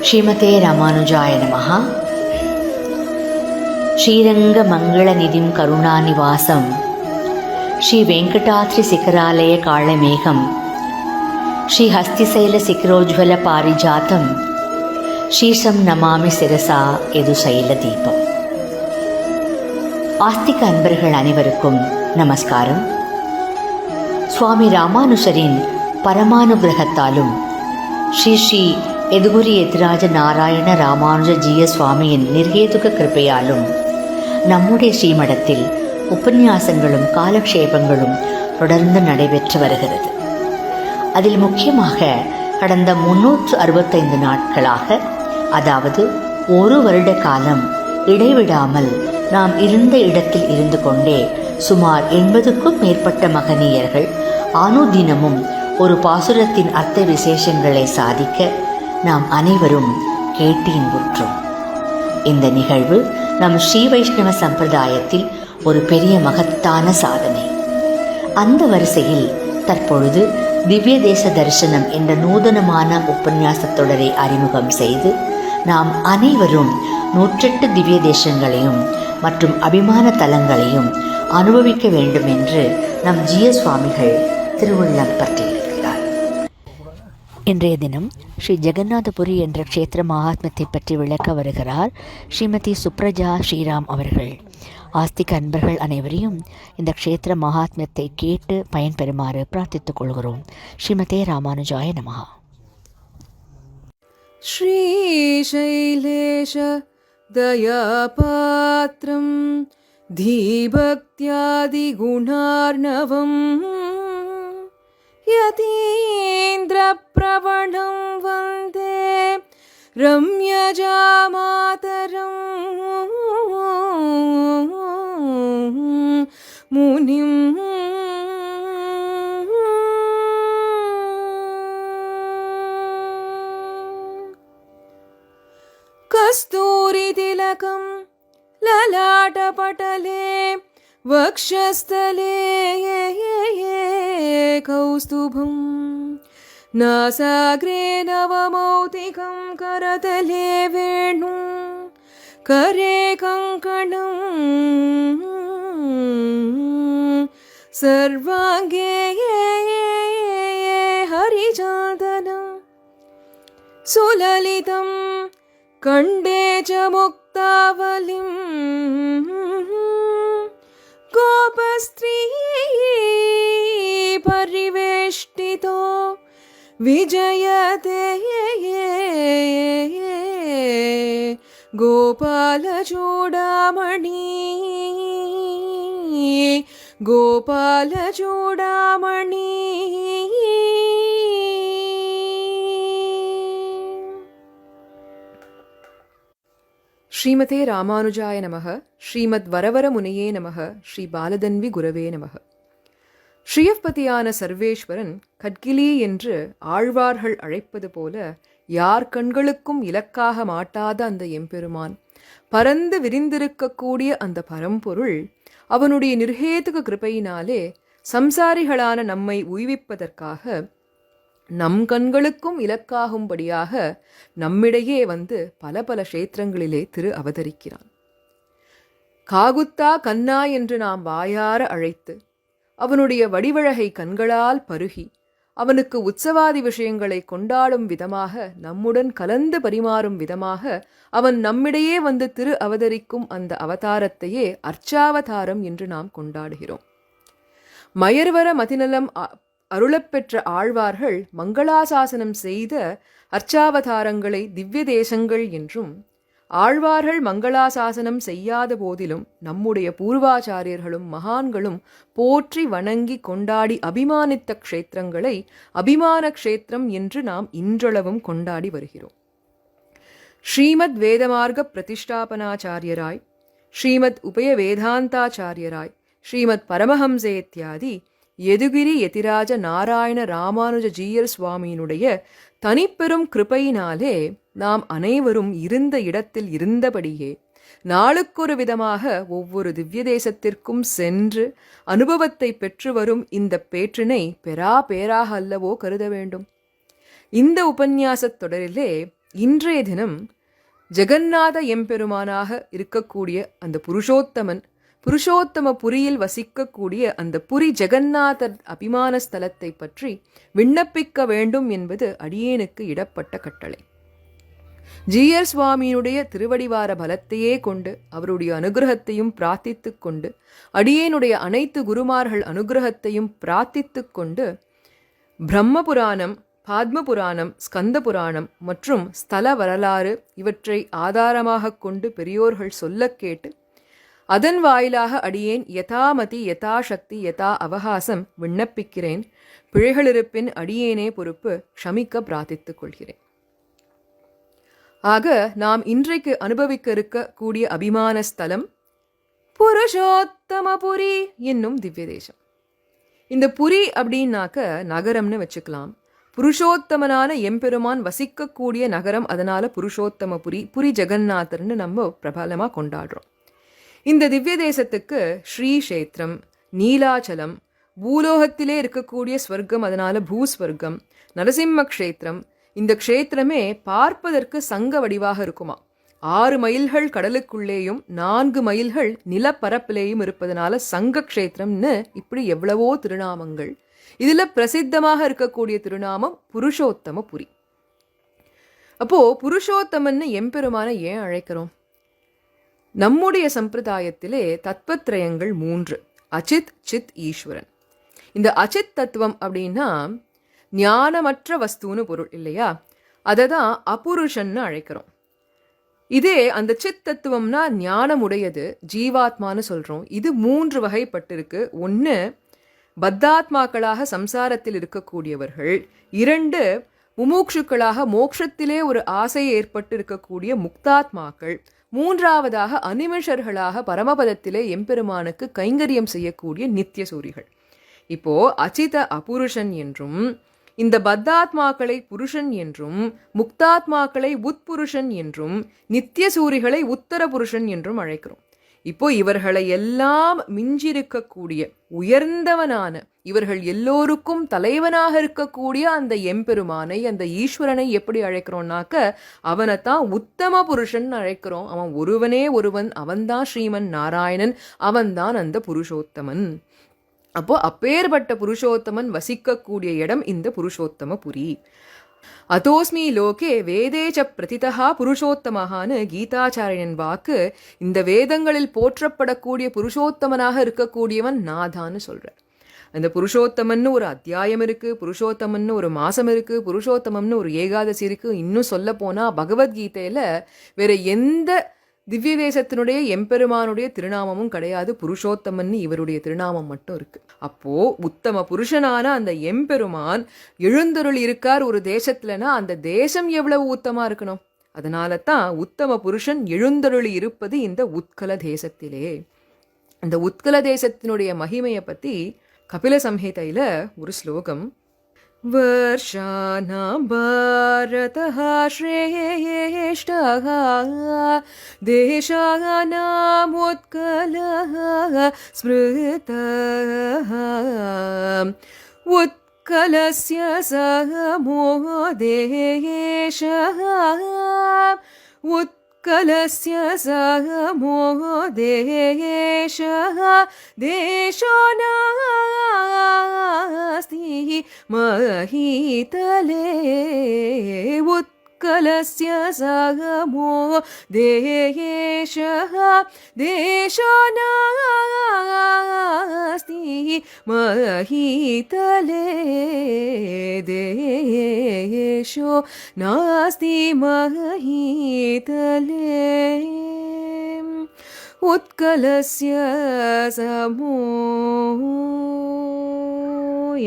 ஸ்ரீமதே ராமானுஜாய நமஹ. ஸ்ரீரங்க மங்கள நிதிம் கருணாநிவாசம் ஸ்ரீ வெங்கடாத்ரி சிகராலய காளமேகம் ஸ்ரீ ஹஸ்திசைல சிகரோஜ்வல பாரிஜாத்தம் ஸ்ரீசம் நமாமி சிரசா எது சைல தீபம். ஆஸ்திக அன்பர்கள் அனைவருக்கும் நமஸ்காரம். சுவாமி ராமானுஜரின் பரமானுகிரகத்தாலும் ஸ்ரீ ஸ்ரீ எதுகுரி எதிராஜ நாராயண ராமானுஜ ஜீய சுவாமியின் நிர்ஹேதுக கிருப்பையாலும் நம்முடைய ஸ்ரீமடத்தில் உபன்யாசங்களும் காலக்ஷேபங்களும் தொடர்ந்து நடைபெற்று வருகிறது. அதில் முக்கியமாக கடந்த 365 நாட்களாக, அதாவது ஒரு வருட காலம் இடைவிடாமல் நாம் இருந்த இடத்தில் இருந்து கொண்டே சுமார் 80க்கும் மேற்பட்ட மகனீயர்கள் அனுதினமும் ஒரு பாசுரத்தின் அர்த்த விசேஷங்களை சாதிக்க நாம் அனைவரும் கேட்டு இன்புற்றோம். இந்த நிகழ்வு நம் ஸ்ரீ வைஷ்ணவ சம்பிரதாயத்தில் ஒரு பெரிய மகத்தான சாதனை. அந்த வரிசையில் தற்பொழுது திவ்ய தேச தரிசனம் என்ற நூதனமான உபன்யாச தொடரை அறிமுகம் செய்து நாம் அனைவரும் 108 திவ்ய தேசங்களையும் மற்றும் அபிமான தலங்களையும் அனுபவிக்க வேண்டும் என்று நம் ஜீய சுவாமிகள் திருவுள்ளம் பற்றியிருக்கிறார். இன்றைய தினம் ஸ்ரீ ஜெகநாதபுரி என்ற க்ஷேத்திர மகாத்மியத்தை பற்றி விளக்க வருகிறார் ஸ்ரீமதி சுப்ரஜா ஸ்ரீராம் அவர்கள். ஆஸ்திக அன்பர்கள் அனைவரையும் இந்த க்ஷேத்திர மகாத்மியத்தை கேட்டு பயன்பெறுமாறு பிரார்த்தித்துக் கொள்கிறோம். ஸ்ரீமதே ராமானுஜாய நமஹ. ஸ்ரீசைலேஷ தயாபாத்ரம் தீபக்த்யாதி குணார்ணவம் யதீந்திரப்ரவணம் வந்தே ரம்யஜாமாதரம் முனிம் கஸ்தூரிதிலகம் லலாட்டபடலே வக்ஷஸ்தலே கௌஸ்துபம் நாசாக்ரே நவமௌதிகம் கரதலே வேணும் கரே கங்கணம் சர்வாங்கே ஹரிஜாதனம் சுலலிதம் கண்டே ச முக்தாவலிம் கோபஸ்த்ரீ பரிவேஷ்டிதோ விஜயதே கோபாலச்சூடாமணி கோபாலச்சூடாமணி. ஸ்ரீமதே ராமானுஜாய நமக. ஸ்ரீமத் வரவர முனையே நமக. ஸ்ரீ பாலதன்வி குரவே நமக. ஸ்ரீயப்பதியான சர்வேஸ்வரன் கட்கிலி என்று ஆழ்வார்கள் அழைப்பது போல யார் கண்களுக்கும் இலக்காக மாட்டாத அந்த எம்பெருமான், பரந்து விரிந்திருக்கக்கூடிய அந்த பரம்பொருள், அவனுடைய நிர்ஹேதுக கிருபையினாலே சம்சாரிகளான நம்மை உய்விப்பதற்காக நம் கண்களுக்கும் இலக்காகும்படியாக நம்மிடையே வந்து பல பல க்ஷேத்திரங்களிலே திரு அவதரிக்கிறான். காகுத்தா கண்ணா என்று நாம் வாயார அழைத்து அவனுடைய வடிவழகை கண்களால் பருகி அவனுக்கு உற்சவாதி விஷயங்களை கொண்டாடும் விதமாக, நம்முடன் கலந்து பரிமாறும் விதமாக அவன் நம்மிடையே வந்து திரு அவதரிக்கும் அந்த அவதாரத்தையே அர்ச்சாவதாரம் என்று நாம் கொண்டாடுகிறோம். மயர்வர மதிநலம் அருளப்பெற்ற ஆழ்வார்கள் மங்களாசாசனம் செய்த அர்ச்சாவதாரங்களை திவ்ய தேசங்கள் என்றும், ஆழ்வார்கள் மங்களாசாசனம் செய்யாத போதிலும் நம்முடைய பூர்வாச்சாரியர்களும் மகான்களும் போற்றி வணங்கி கொண்டாடி அபிமானித்த க்ஷேத்திரங்களை அபிமான க்ஷேத்திரம் என்று நாம் இன்றளவும் கொண்டாடி வருகிறோம். ஸ்ரீமத் வேதமார்க்க பிரதிஷ்டாபனாச்சாரியராய், ஸ்ரீமத் உபய வேதாந்தாச்சாரியராய், ஸ்ரீமத் பரமஹம்சேத்யாதி எதுகிரி யதிராஜ நாராயண ராமானுஜ ஜீயர் சுவாமியினுடைய தனிப்பெரும் கிருபையினாலே நாம் அனைவரும் இருந்த இடத்தில் இருந்தபடியே நாளுக்கொரு விதமாக ஒவ்வொரு திவ்ய தேசத்திற்கும் சென்று அனுபவத்தை பெற்று வரும் இந்த பேற்றினை பெறா பேராக அல்லவோ கருத வேண்டும். இந்த உபன்யாசத் தொடரிலே இன்றைய தினம் ஜெகநாத எம்பெருமானாக இருக்கக்கூடிய அந்த புருஷோத்தம புரியில் வசிக்கக்கூடிய அந்த புரி ஜெகநாதர் அபிமான ஸ்தலத்தை பற்றி விண்ணப்பிக்க வேண்டும் என்பது அடியேனுக்கு இடப்பட்ட கட்டளை. ஜீயர் சுவாமியினுடைய திருவடிவார பலத்தையே கொண்டு அவருடைய அனுகிரகத்தையும் பிரார்த்தித்து கொண்டு அடியேனுடைய அனைத்து குருமார்கள் அனுகிரகத்தையும் பிரார்த்தித்து கொண்டு பிரம்ம புராணம், பாத்ம புராணம், ஸ்கந்த புராணம் மற்றும் ஸ்தல வரலாறு இவற்றை ஆதாரமாக கொண்டு பெரியோர்கள் சொல்ல கேட்டு அதன் வாயிலாக அடியேன் யதாமதி யதாசக்தி யதா அவகாசம் விண்ணப்பிக்கிறேன். பிழைகளிருப்பின் அடியேனே பொறுப்பு, க்ஷமிக்க பிரார்த்தித்துக் கொள்கிறேன். ஆக நாம் இன்றைக்கு அனுபவிக்க இருக்கக்கூடிய அபிமான ஸ்தலம் புருஷோத்தமபுரி என்னும் திவ்ய தேசம். இந்த புரி அப்படின்னாக்க நகரம்னு வச்சுக்கலாம். புருஷோத்தமனான எம்பெருமான் வசிக்கக்கூடிய நகரம், அதனால புருஷோத்தமபுரி, புரி ஜெகநாதர்னு நம்ம பிரபலமாக கொண்டாடுறோம். இந்த திவ்ய தேசத்துக்கு ஸ்ரீஷேத்திரம், நீலாச்சலம், பூலோகத்திலே இருக்கக்கூடிய ஸ்வர்க்கம், அதனால பூஸ்வர்க்கம், நரசிம்ம க்ஷேத்திரம். இந்த க்ஷேத்திரமே பார்ப்பதற்கு சங்க வடிவாக இருக்குமா. 6 மைல்கள் கடலுக்குள்ளேயும் 4 மைல்கள் நிலப்பரப்பிலேயும் இருப்பதனால சங்க க்ஷேத்திரம்னு இப்படி எவ்வளவோ திருநாமங்கள். இதுல பிரசித்தமாக இருக்கக்கூடிய திருநாமம் புருஷோத்தமபுரி. அப்போ புருஷோத்தமன்னு எம்பெருமான ஏன் அழைக்கிறோம்? நம்முடைய சம்பிரதாயத்திலே தத்வத்ரயங்கள் 3: அச்சித், சித், ஈஸ்வரன். இந்த அச்சித் தத்துவம் அப்படின்னா ஞானமற்ற வஸ்துன்னு பொருள் இல்லையா? அதை தான் அபுருஷன்னு அழைக்கிறோம். இதே அந்த சித் தத்துவம்னா ஞானம் உடையது, ஜீவாத்மான்னு சொல்றோம். இது 3 வகைப்பட்டிருக்கு. 1 பத்தாத்மாக்களாக சம்சாரத்தில் இருக்கக்கூடியவர்கள், 2 முமுட்சுக்களாக மோட்சத்திலே ஒரு ஆசை ஏற்பட்டு இருக்கக்கூடிய முக்தாத்மாக்கள், 3வதாக அனிமிஷர்களாக பரமபதத்திலே எம்பெருமானுக்கு கைங்கரியம் செய்யக்கூடிய நித்தியசூரிகள். இப்போ அச்சித அபுருஷன் என்றும், இந்த பத்தாத்மாக்களை புருஷன் என்றும், முக்தாத்மாக்களை உட்புருஷன் என்றும், நித்தியசூரிகளை உத்தர புருஷன் என்றும் அழைக்கிறோம். இப்போ இவர்களை எல்லாம் மிஞ்சிருக்கக்கூடிய உயர்ந்தவனான, இவர்கள் எல்லோருக்கும் தலைவனாக இருக்கக்கூடிய அந்த எம்பெருமானை, அந்த ஈஸ்வரனை எப்படி அழைக்கிறோம்னாக்க அவனைத்தான் உத்தம புருஷன் அழைக்கிறோம். அவன் ஒருவனே ஒருவன், அவன்தான் ஸ்ரீமன் நாராயணன், அவன்தான் அந்த புருஷோத்தமன். அப்போ அப்பேற்பட்ட புருஷோத்தமன் வசிக்கக்கூடிய இடம் இந்த புருஷோத்தமபுரி. அதோஸ்மி லோகே வேதேச்ச பிரதிதா புருஷோத்தமஹான்னு கீதாச்சாரியன் வாக்கு. இந்த வேதங்களில் போற்றப்படக்கூடிய புருஷோத்தமனாக இருக்கக்கூடியவன் நாதான்னு சொல்றார். அந்த புருஷோத்தமன்னு ஒரு அத்தியாயம் இருக்கு, புருஷோத்தமன்னு ஒரு மாசம் இருக்கு, புருஷோத்தமம்னு ஒரு ஏகாதசி இருக்கு. இன்னும் சொல்ல போனா பகவத்கீதையில வேற எந்த திவ்ய தேசத்தினுடைய எம்பெருமானுடைய திருநாமமும் கிடையாது. புருஷோத்தமன்னு இவருடைய திருநாமம் மட்டும் இருக்கு. அப்போ உத்தம புருஷனான அந்த எம்பெருமான் எழுந்தருள் இருக்கார் ஒரு தேசத்துலனா அந்த தேசம் எவ்வளவு உத்தமா இருக்கணும். அதனால தான் உத்தம புருஷன் எழுந்தருளி இருப்பது இந்த உத்கல தேசத்திலே. இந்த உத்கல தேசத்தினுடைய மகிமையை பத்தி கபில சம்ஹிதையில ஒரு ஸ்லோகம். वर्षाणां भारतः श्रेष्ठः देशानाम् उत्कलः स्मृतः उत्कलस्य समो देशः उत्कलस्य समो देशः देशो नास्ति महीतले उत्कलस्य समो देशः देशो नास्ति महीतले देशो नास्ति महीतले उत्कलस्य समो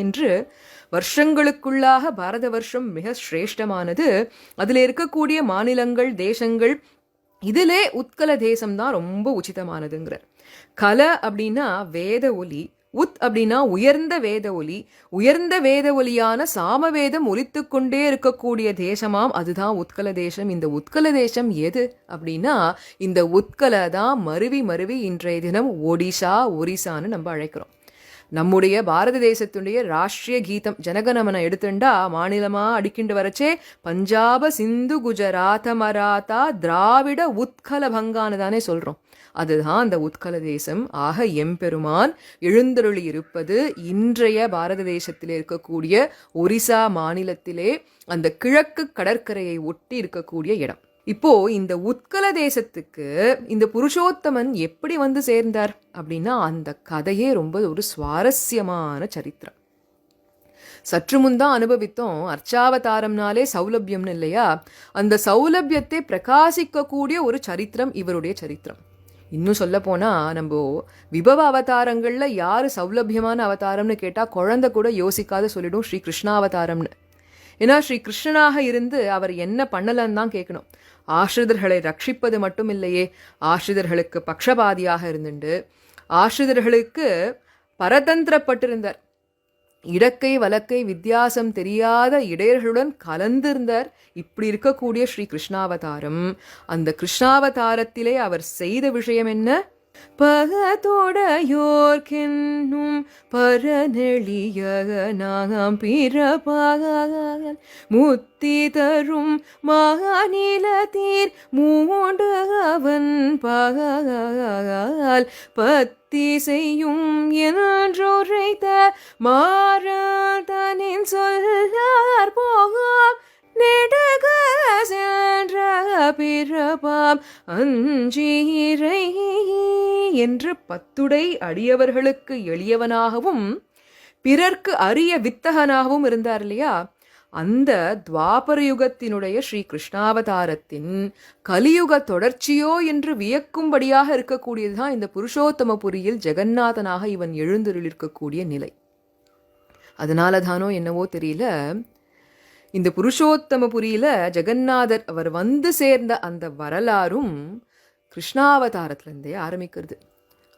என்று வருஷங்களுக்குள்ளாக பாரத வருஷம் மிக சிரேஷ்டமானது. அதில் இருக்கக்கூடிய மாநிலங்கள், தேசங்கள், இதிலே உத்கல தேசம்தான் ரொம்ப உச்சிதமானதுங்கிறார். கல அப்படின்னா வேத ஒலி, உத் அப்படின்னா உயர்ந்த வேத ஒலி, உயர்ந்த வேத ஒலியான சாமவேதம் ஒலித்து கொண்டே இருக்கக்கூடிய தேசமாம், அதுதான் உத்கல தேசம். இந்த உத்கல தேசம் எது அப்படின்னா இந்த உத்கல தான் மருவி மருவி இன்றைய தினம் ஒடிசா, ஒரிசான்னு நம்ம அழைக்கிறோம். நம்முடைய பாரத தேசத்துடைய ராஷ்ட்ரிய கீதம் ஜனகணமன எடுத்துண்டா மாநிலமா அடிக்கிண்டு வரச்சே பஞ்சாப சிந்து குஜராத மராத்தா திராவிட உத்கல பங்கான்னு தானே சொல்றோம். அதுதான் அந்த உத்கல தேசம். ஆக எம்பெருமான் எழுந்தருளி இருப்பது இன்றைய பாரத தேசத்திலே இருக்கக்கூடிய ஒரிசா மாநிலத்திலே அந்த கிழக்கு கடற்கரையை ஒட்டி இருக்கக்கூடிய இடம். இப்போ இந்த உத்கல தேசத்துக்கு இந்த புருஷோத்தமன் எப்படி வந்து சேர்ந்தார் அப்படின்னா அந்த கதையே ரொம்ப ஒரு சுவாரஸ்யமான சரித்திரம். சற்று முன்தான் அனுபவித்தோம், அர்ச்சாவதாரம்னாலே சௌலபியம்னு இல்லையா? அந்த சௌலபியத்தை பிரகாசிக்க கூடிய ஒரு சரித்திரம் இவருடைய சரித்திரம். இன்னும் சொல்ல போனா நம்ம விபவ அவதாரங்கள்ல யாரு சௌலபியமான அவதாரம்னு கேட்டா குழந்தை கூட யோசிக்காத சொல்லிடும் ஸ்ரீ கிருஷ்ணாவதாரம்னு. ஏன்னா ஸ்ரீ கிருஷ்ணனாக இருந்து அவர் என்ன பண்ணலன்னு தான் கேட்கணும். ஆசிரிதர்களை ரட்சிப்பது மட்டும் இல்லையே, ஆசிரிதர்களுக்கு பக்ஷபாதியாக இருந்துண்டு ஆசிரிதர்களுக்கு பரதந்திரப்பட்டிருந்தார். இடக்கை வலக்கை வித்தியாசம் தெரியாத இடையர்களுடன் கலந்திருந்தார். இப்படி இருக்கக்கூடிய ஸ்ரீ கிருஷ்ணாவதாரம், அந்த கிருஷ்ணாவதாரத்திலே அவர் செய்த விஷயம் என்ன? பகதோடையோர்க்கென்னும் பரநெளிய நாம் பிறப்பால் முத்தி தரும் மாநிலத்தீர் மூண்டு அவன் பகால் பத்தி செய்யும் என்றுரைத்த மாறனின் சொல்லார் போகாம் நெடுக சென்ற பிறப்பாம் அஞ்சீரை என்று பத்துடை அடியவர்களுக்கு எளியவனாகவும் பிறர்க்கு அரிய வித்தகனாகவும் இருந்தார் இல்லையா? அந்த துவாபர யுகத்தினுடைய ஸ்ரீ கிருஷ்ணாவதாரத்தின் கலியுக தொடர்ச்சியோ என்று வியக்கும்படியாக இருக்கக்கூடியதுதான் இந்த புருஷோத்தமபுரியில் ஜெகநாதனாக இவன் எழுந்தருளிருக்கக்கூடிய நிலை. அதனால தானோ என்னவோ தெரியல, இந்த புருஷோத்தமபுரியில ஜெகநாதர் அவர் வந்து சேர்ந்த அந்த வரலாறும் கிருஷ்ணாவதாரத்திலேருந்தே ஆரம்பிக்கிறது.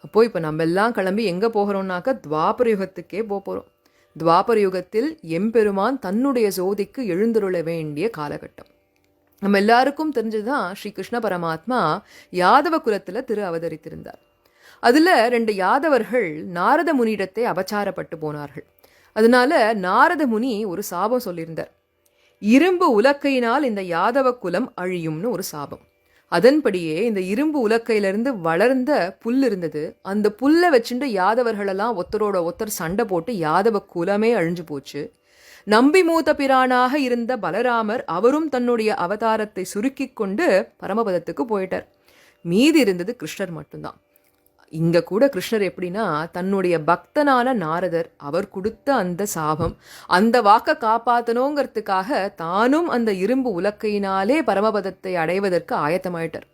அப்போ இப்போ நம்ம எல்லாம் கிளம்பி எங்கே போகிறோம்னாக்கா துவாபர யுகத்துக்கே போகிறோம். துவாபர யுகத்தில் எம்பெருமான் தன்னுடைய ஜோதிக்கு எழுந்தருள வேண்டிய காலகட்டம். நம்ம எல்லாருக்கும் தெரிஞ்சுதான் ஸ்ரீ கிருஷ்ண பரமாத்மா யாதவ குலத்தில் திரு அவதரித்திருந்தார். அதில் 2 யாதவர்கள் நாரத முனியிடத்தை அபச்சாரப்பட்டு போனார்கள். அதனால நாரத முனி ஒரு சாபம் சொல்லியிருந்தார். இரும்பு உலக்கையினால் இந்த யாதவ குலம் அழியும்னு ஒரு சாபம். அதன்படியே இந்த இரும்பு உலக்கையிலிருந்து வளர்ந்த புல் இருந்தது. அந்த புல்லை வச்சுட்டு யாதவர்களெல்லாம் ஒருத்தரோட ஒருத்தர் சண்டை போட்டு யாதவ குலமே அழிஞ்சு போச்சு. நம்பி மூத்த பிரானாக இருந்த பலராமர் அவரும் தன்னுடைய அவதாரத்தை சுருக்கி கொண்டு பரமபதத்துக்கு போயிட்டார். மீதி இருந்தது கிருஷ்ணர் மட்டும்தான். இங்க கூட கிருஷ்ணர் எப்படின்னா, தன்னுடைய பக்தனான நாரதர் அவர் கொடுத்த அந்த சாபம், அந்த வாக்க காப்பாற்றணுங்கிறதுக்காக தானும் அந்த இரும்பு உலக்கையினாலே பரமபதத்தை அடைவதற்கு ஆயத்தமாயிட்டார்.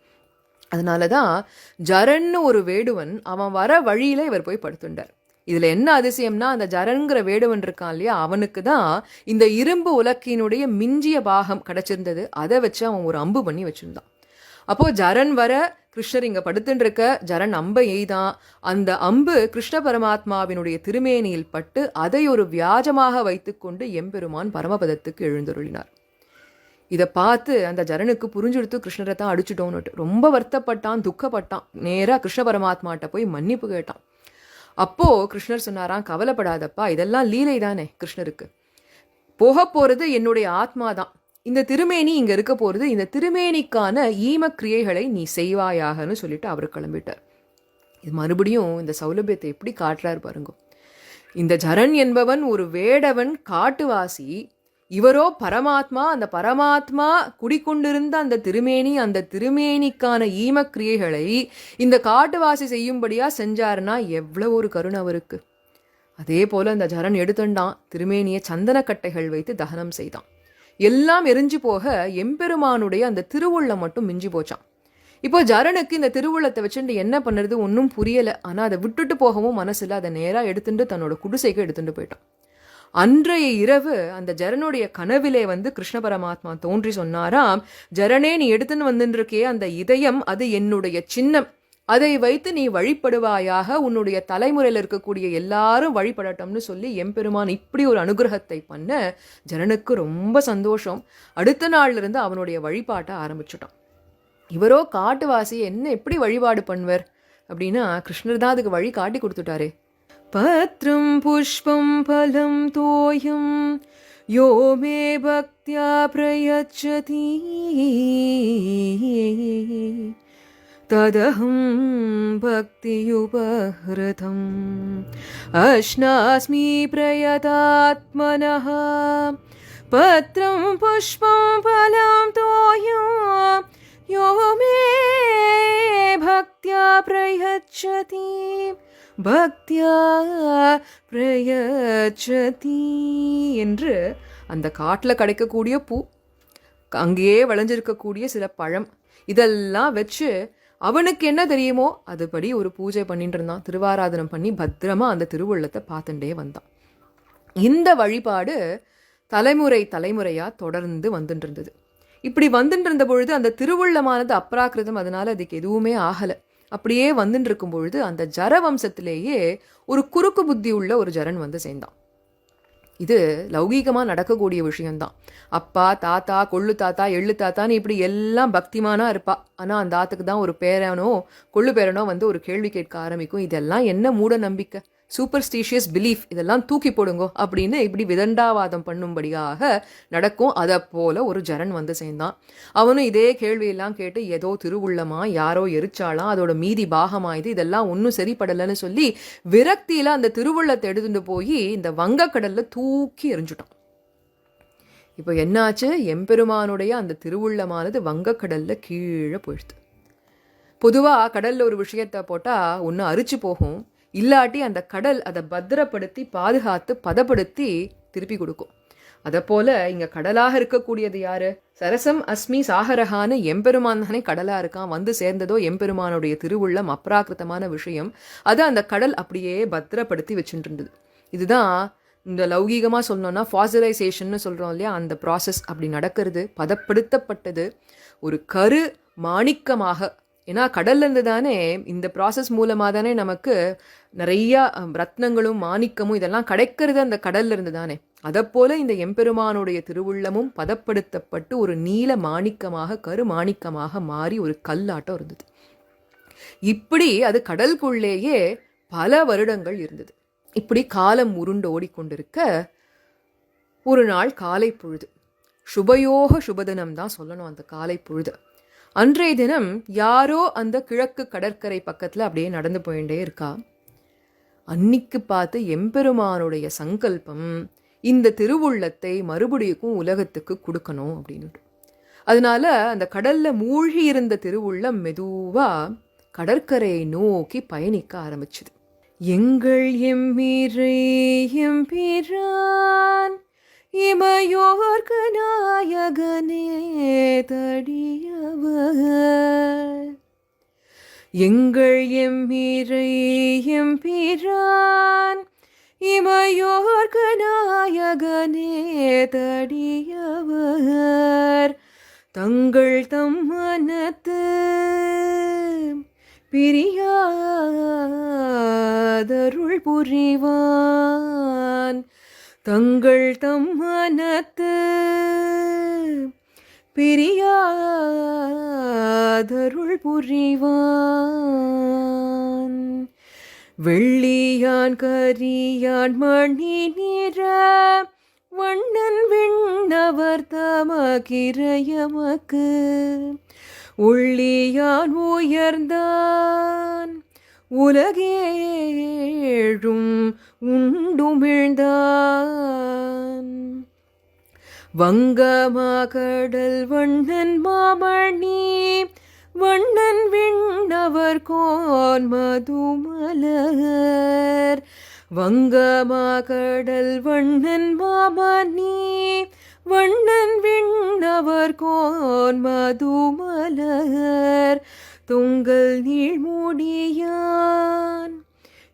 அதனாலதான் ஜரன்னு ஒரு வேடுவன் அவன் வர வழியில இவர் போய் படுத்துட்டார். இதுல என்ன அதிசயம்னா, அந்த ஜரன்கிற வேடுவன் இருக்கான் இல்லையா, அவனுக்கு தான் இந்த இரும்பு உலக்கையினுடைய மிஞ்சிய பாகம் கிடைச்சிருந்தது. அதை வச்சு அவன் ஒரு அம்பு பண்ணி வச்சிருந்தான். அப்போ ஜரன் வர கிருஷ்ணர் இங்க படுத்துட்டு இருக்க, ஜரன் அம்பை எய்தான். அந்த அம்பு கிருஷ்ண பரமாத்மாவினுடைய திருமேனியில் பட்டு அதை ஒரு வியாஜமாக வைத்துக்கொண்டு எம்பெருமான் பரமபதத்துக்கு எழுந்தருளினார். இதை பார்த்து அந்த ஜரனுக்கு புரிஞ்சுடுத்து கிருஷ்ணரை தான் அடிச்சுட்டோன்னுட்டு ரொம்ப வருத்தப்பட்டான், துக்கப்பட்டான். நேராக கிருஷ்ண பரமாத்மாட்ட போய் மன்னிப்பு கேட்டான். அப்போ கிருஷ்ணர் சொன்னாராம், கவலைப்படாதப்பா, இதெல்லாம் லீலை தானே. கிருஷ்ணருக்கு போக போறது என்னுடைய ஆத்மாதான். இந்த திருமேனி இங்க இருக்க போறது, இந்த திருமேனிக்கான ஈம கிரியைகளை நீ செய்வாயாகன்னு சொல்லிட்டு அவர் கிளம்பிட்டார். இது மறுபடியும் இந்த சௌலபியத்தை எப்படி காட்டுறாரு பாருங்க. இந்த ஜரன் என்பவன் ஒரு வேடவன், காட்டுவாசி. இவரோ பரமாத்மா. அந்த பரமாத்மா குடிக்கொண்டிருந்த அந்த திருமேனி, அந்த திருமேனிக்கான ஈம கிரியைகளை இந்த காட்டுவாசி செய்யும்படியா செஞ்சாருன்னா எவ்வளவு ஒரு கருணை அவருக்கு. அதே போல அந்த ஜரன் எடுத்துண்டான், திருமேனியை சந்தனக்கட்டைகள் வைத்து தகனம் செய்தான். எல்லாம் எரிஞ்சு போக எம்பெருமானுடைய அந்த திருவுள்ளம் மட்டும் மிஞ்சி போச்சான். இப்போ ஜரனுக்கு இந்த திருவுள்ளத்தை வச்சுட்டு என்ன பண்ணுறது ஒன்றும் புரியலை. ஆனால் அதை விட்டுட்டு போகவும் மனசில் அதை நேராக எடுத்துட்டு தன்னோட குடிசைக்கு எடுத்துட்டு போயிட்டான். அன்றைய இரவு அந்த ஜரனுடைய கனவிலே வந்து கிருஷ்ண பரமாத்மா தோன்றி சொன்னாராம், ஜரனே நீ எடுத்துன்னு வந்துருக்கே அந்த இதயம், அது என்னுடைய சின்னம். அதை வைத்து நீ வழிபடுவாயாக, உன்னுடைய தலைமுறையில் இருக்கக்கூடிய எல்லாரும் வழிபடட்டும்னு சொல்லி எம்பெருமான் இப்படி ஒரு அனுகிரகத்தை பண்ண ஜரனுக்கு ரொம்ப சந்தோஷம். அடுத்த நாள்ல இருந்து அவனுடைய வழிபாட்டை ஆரம்பிச்சுட்டான். இவரோ காட்டுவாசி, என்ன எப்படி வழிபாடு பண்ணுவர் அப்படின்னா, கிருஷ்ணர் தான் அதுக்கு வழி காட்டி கொடுத்துட்டாரே. பத்ரம் புஷ்பம் பலம் தோயம் யோ மே பக்த்யா பிரயச்சதி ததஹம் பக்தியுபஹ்ருதம் அஷ்னாஸ்மி பிரயதாத்மனः பத்ரம் புஷ்பம் பலம் தோயம் யோ மே பக்த்யா பிரயச்சதி பக்த்யா பிரயச்சதி என்று அந்த காட்டில் கிடைக்கக்கூடிய பூ, அங்கேயே விளைஞ்சிருக்கக்கூடிய சில பழம், இதெல்லாம் வச்சு அவனுக்கு என்ன தெரியுமோ அதுபடி ஒரு பூஜை பண்ணிட்டு இருந்தான். திருவாராதனம் பண்ணி பத்திரமா அந்த திருவுள்ளத்தை பார்த்துட்டே வந்தான். இந்த வழிபாடு தலைமுறை தலைமுறையா தொடர்ந்து வந்துட்டு இருந்தது. இப்படி வந்துட்டு இருந்த பொழுது அந்த திருவுள்ளமானது அப்ராக்கிருதம், அதனால அதுக்கு எதுவுமே ஆகலை. அப்படியே வந்துட்டு இருக்கும் பொழுது அந்த ஜர வம்சத்திலேயே ஒரு குறுக்கு புத்தி உள்ள ஒரு ஜரன் வந்து சேர்ந்தான். இது லௌகீகமாக நடக்கக்கூடிய விஷயம்தான். அப்பா, தாத்தா, கொள்ளு தாத்தா, எள்ளு தாத்தான்னு இப்படி எல்லாம் பக்திமானா இருப்பா. ஆனால் அந்த ஆத்துக்கு தான் ஒரு பேரனோ கொள்ளு பேரனோ வந்து ஒரு கேள்வி கேட்க ஆரம்பிக்கும். இதெல்லாம் என்ன மூட நம்பிக்கை, சூப்பர்ஸ்டிஷியஸ் பிலீஃப், இதெல்லாம் தூக்கி போடுங்கோ அப்படின்னு இப்படி விதண்டாவாதம் பண்ணும்படியாக நடக்கும். அதை போல ஒரு ஜரன் வந்து சேர்ந்தான். அவனும் இதே கேள்வியெல்லாம் கேட்டு ஏதோ திருவுள்ளமா யாரோ எரிச்சாலாம், அதோட மீதி பாகமாயுது, இதெல்லாம் ஒன்றும் சரிப்படலைன்னு சொல்லி விரக்தியில் அந்த திருவுள்ளத்தை எடுத்துட்டு போய் இந்த வங்கக்கடல்ல தூக்கி எறிஞ்சுட்டான். இப்போ என்னாச்சு, எம்பெருமானுடைய அந்த திருவுள்ளமானது வங்கக்கடல்ல கீழே போயிடுது. பொதுவாக கடல்ல ஒரு விஷயத்தை போட்டால் ஒன்று அரிச்சு போகும், இல்லாட்டி அந்த கடல் அதை பத்திரப்படுத்தி பாதுகாத்து பதப்படுத்தி திருப்பி கொடுக்கும். அதை போல இங்க கடலாக இருக்கக்கூடியது யாரு? சரசம் அஸ்மி சாகரகான்னு எம்பெருமான் தானே கடலா இருக்கான். வந்து சேர்ந்ததோ எம்பெருமானுடைய திருவுள்ளம், அப்ராக்கிருத்தமான விஷயம். அதை அந்த கடல் அப்படியே பத்திரப்படுத்தி வச்சுட்டு இருந்தது. இதுதான் இந்த லௌகீகமாக சொல்லணும்னா ஃபாசிலைசேஷன்னு சொல்கிறோம் இல்லையா, அந்த ப்ராசஸ் அப்படி நடக்கிறது. பதப்படுத்தப்பட்டது ஒரு கரு மாணிக்கமாக. ஏன்னா கடல்லேருந்து தானே இந்த ப்ராசஸ் மூலமாக தானே நமக்கு நிறையா ரத்னங்களும் மாணிக்கமும் இதெல்லாம் கிடைக்கிறது அந்த கடல்ல இருந்து தானே. அதை போல இந்த எம்பெருமானுடைய திருவுள்ளமும் பதப்படுத்தப்பட்டு ஒரு நீல மாணிக்கமாக, கரு மாணிக்கமாக மாறி ஒரு கல்லாட்டம் இருந்தது. இப்படி அது கடலுக்குள்ளேயே பல வருடங்கள் இருந்தது. இப்படி காலம் உருண்டு ஓடிக்கொண்டிருக்க ஒரு நாள் காலை பொழுது, சுபயோக சுபதினம் தான் சொல்லணும் அந்த காலை பொழுது. அன்றைய தினம் யாரோ அந்த கிழக்கு கடற்கரை பக்கத்தில் அப்படியே நடந்து போயிட்டே இருக்கா. அன்னிக்கு பார்த்து எம்பெருமானுடைய சங்கல்பம் இந்த திருவுள்ளத்தை மறுபடியும் உலகத்துக்கு கொடுக்கணும் அப்படின்னு. அதனால அந்த கடல்ல மூழ்கி இருந்த திருவுள்ளம் மெதுவா கடற்கரையை நோக்கி பயணிக்க ஆரம்பிச்சுது. எங்கள் எம்மிரை எம்பிரான் இமையோர்க்கு நாயகனே தடியவர், எங்கள் எம்மிரை எம்பிரான் இமையோர்க்கு நாயகனே தடியவர், தங்கள் தம் மனத்து பிரியாதருள் புரிவான், தங்கள் தம் மனத்து பிரியாதருள் புரிவான், வெள்ளியான் கரியான் மணி நிற வண்ணன் விண்ணவர் தமக்கிரையமக்கு, உள்ளியான் உயர்ந்தான் உலகேழும் உண்டுமிழ்ந்தான், வங்கமா கடல் வண்ணன் மாமணி வண்ணன் விண்ணவர் கோன் மதுமலர், வங்கமா கடல் வண்ணன் மாமணி வண்ணன் விண்ணவர் கோன் மதுமலர், தொங்கல் நீழ்முடியான்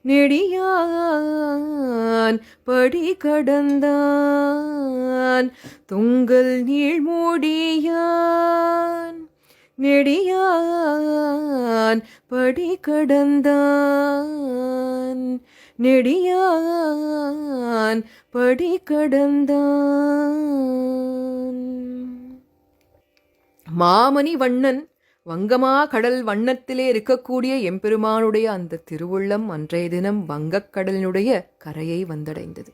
நெடியான் படி கடந்தான், தொங்கல் நீழ்முடியான் நெடியான் படி கடந்தான், நெடியான் படி கடந்தான். மாமணி வண்ணன் வங்கமா கடல் வண்ணத்திலே இருக்கக்கூடிய எம்பெருமானுடைய அந்த திருவுள்ளம் அன்றைய தினம் வங்கக்கடலினுடைய கரையை வந்தடைந்தது.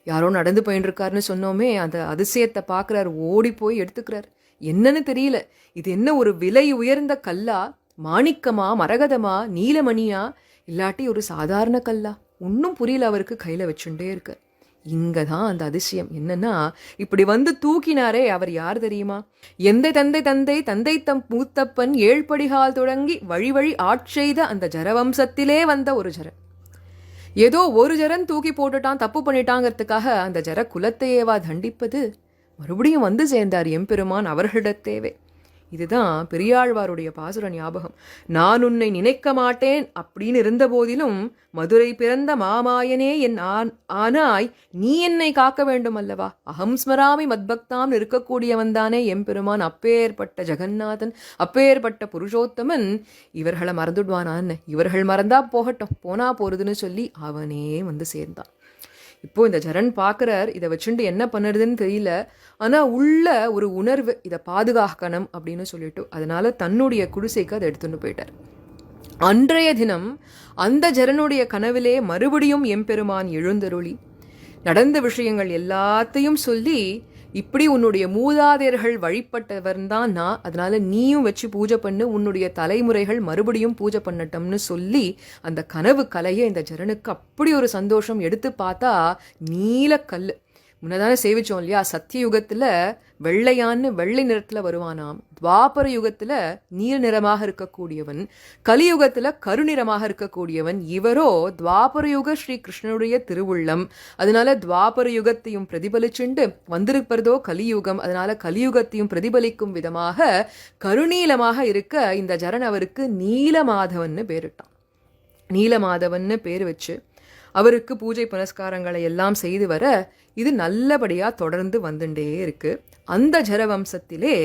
யாரோ நடந்து போயின்னு இருக்காருன்னு சொன்னோமே, அந்த அதிசயத்தை பார்க்குறாரு, ஓடி போய் எடுத்துக்கிறார். என்னன்னு தெரியல, இது என்ன ஒரு விலை உயர்ந்த கல்லா, மாணிக்கமா, மரகதமா, நீலமணியா, இல்லாட்டி ஒரு சாதாரண கல்லா, ஒன்றும் புரியல. அவருக்கு கையில் வச்சுட்டே இருக்க. இங்கே தான் அந்த அதிசயம் என்னன்னா, இப்படி வந்து தூக்கினாரே அவர் யார் தெரியுமா? எந்த தந்தை தந்தை தந்தை தம் மூத்தப்பன் ஏழ்படிகால் தொடங்கி வழி வழி ஆட்செய்த அந்த ஜரவம்சத்திலே வந்த ஒரு ஜரன். ஏதோ ஒரு ஜரன் தூக்கி போட்டுட்டான், தப்பு பண்ணிட்டாங்கிறதுக்காக அந்த ஜர குலத்தையேவா தண்டிப்பது? மறுபடியும் வந்து சேர்ந்தார் எம்பெருமான் அவர்களிடத்தேவே. இதுதான் பெரியாழ்வாருடைய பாசுர ஞாபகம். நான் உன்னை நினைக்க மாட்டேன் அப்படின்னு இருந்த போதிலும் மதுரை பிறந்த மாமாயனே என் ஆனாய் நீ என்னை காக்க வேண்டும் அல்லவா? அகம் ஸ்மராமி மத்பக்தாம் இருக்கக்கூடியவன் தானே எம்பெருமான். அப்பேற்பட்ட ஜெகநாதன், அப்பேற்பட்ட புருஷோத்தமன் இவர்களை மறந்துடுவானான்னு? இவர்கள் மறந்தா போகட்டும், போனா போறதுன்னு சொல்லி அவனே வந்து சேர்ந்தான். இப்போ இந்த ஜரன் பார்க்குறார், இதை வச்சுட்டு என்ன பண்ணுறதுன்னு தெரியல. ஆனால் உள்ள ஒரு உணர்வு, இதை பாதுகாக்கணும் அப்படின்னு சொல்லிட்டு அதனால தன்னுடைய குடிசைக்கு அதை எடுத்துட்டு போயிட்டார். அன்றைய தினம் அந்த ஜரனுடைய கனவிலே மறுபடியும் எம்பெருமான் எழுந்தருளி நடந்த விஷயங்கள் எல்லாத்தையும் சொல்லி, இப்படி உன்னுடைய மூதாதையர்கள் வழிபட்டவன் தான் நான், அதனால நீயும் வச்சு பூஜை பண்ணு, உன்னுடைய தலைமுறைகள் மறுபடியும் பூஜை பண்ணட்டம்னு சொல்லி அந்த கனவு கலையை இந்த ஜரனுக்கு அப்படி ஒரு சந்தோஷம். எடுத்து பார்த்தா நீலக்கல். முன்னதானே சேவிச்சோம் இல்லையா, சத்தியயுகத்தில் வெள்ளையான்னு வெள்ளை நிறத்தில் வருவானாம், துவாபர யுகத்தில் நீல நிறமாக இருக்கக்கூடியவன், கலியுகத்தில் கருநிறமாக இருக்கக்கூடியவன். இவரோ துவாபர யுக ஸ்ரீ கிருஷ்ணனுடைய திருவுள்ளம், அதனால துவாபர யுகத்தையும் பிரதிபலிச்சுண்டு வந்திருப்பதோ கலியுகம், அதனால கலியுகத்தையும் பிரதிபலிக்கும் விதமாக கருநீலமாக இருக்க இந்த ஜரன் அவருக்கு நீலமாதவன்னு பேரிட்டான். நீலமாதவன்னு பேர் வச்சு அவருக்கு பூஜை புனஸ்காரங்களை எல்லாம் செய்து வர இது நல்லபடியாக தொடர்ந்து வந்துட்டே இருக்கு. அந்த ஜரவம்சத்திலே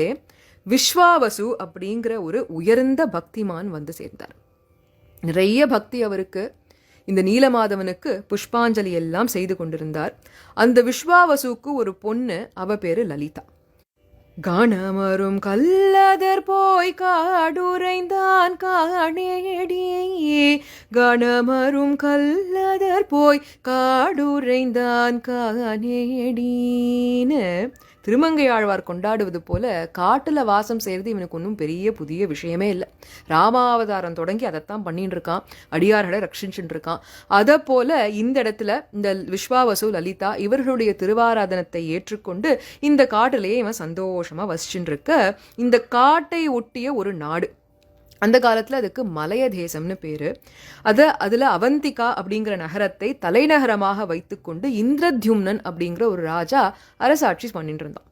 விஸ்வாவசு அப்படிங்கிற ஒரு உயர்ந்த பக்திமான் வந்து சேர்ந்தார். நிறைய பக்தி அவருக்கு. இந்த நீலமாதவனுக்கு புஷ்பாஞ்சலி எல்லாம் செய்து கொண்டிருந்தார். அந்த விஸ்வாவசுக்கு ஒரு பொண்ணு, அவ பேரு லலிதா. கணமரும் கல்லதர் போய் காடுரைந்தான் காணேடியே, கணமரும் கல்லதர் போய் காடுரைந்தான் காணேடின்னு திருமங்கையாழ்வார் கொண்டாடுவது போல காட்டுல வாசம் செய்கிறது இவனுக்கு ஒன்றும் பெரிய புதிய விஷயமே இல்லை. ராமாவதாரம் தொடங்கி அதைத்தான் பண்ணிட்டு இருக்கான், அடியார்களை ரட்சிச்சுட்டு இருக்கான். அதை போல இந்த இடத்துல இந்த விஸ்வாவசு லலிதா இவர்களுடைய திருவாராதனத்தை ஏற்றுக்கொண்டு இந்த காட்டிலேயே இவன் சந்தோஷமா வசிச்சுட்டு இருக்க. இந்த காட்டை ஒட்டிய ஒரு நாடு, அந்த காலத்தில் அதுக்கு மலைய தேசம்னு பேர். அதில் அவந்திகா அப்படிங்கிற நகரத்தை தலைநகரமாக வைத்துக்கொண்டு இந்திரத்யும்னன் அப்படிங்கிற ஒரு ராஜா அரசாட்சி பண்ணிட்டு இருந்தான்.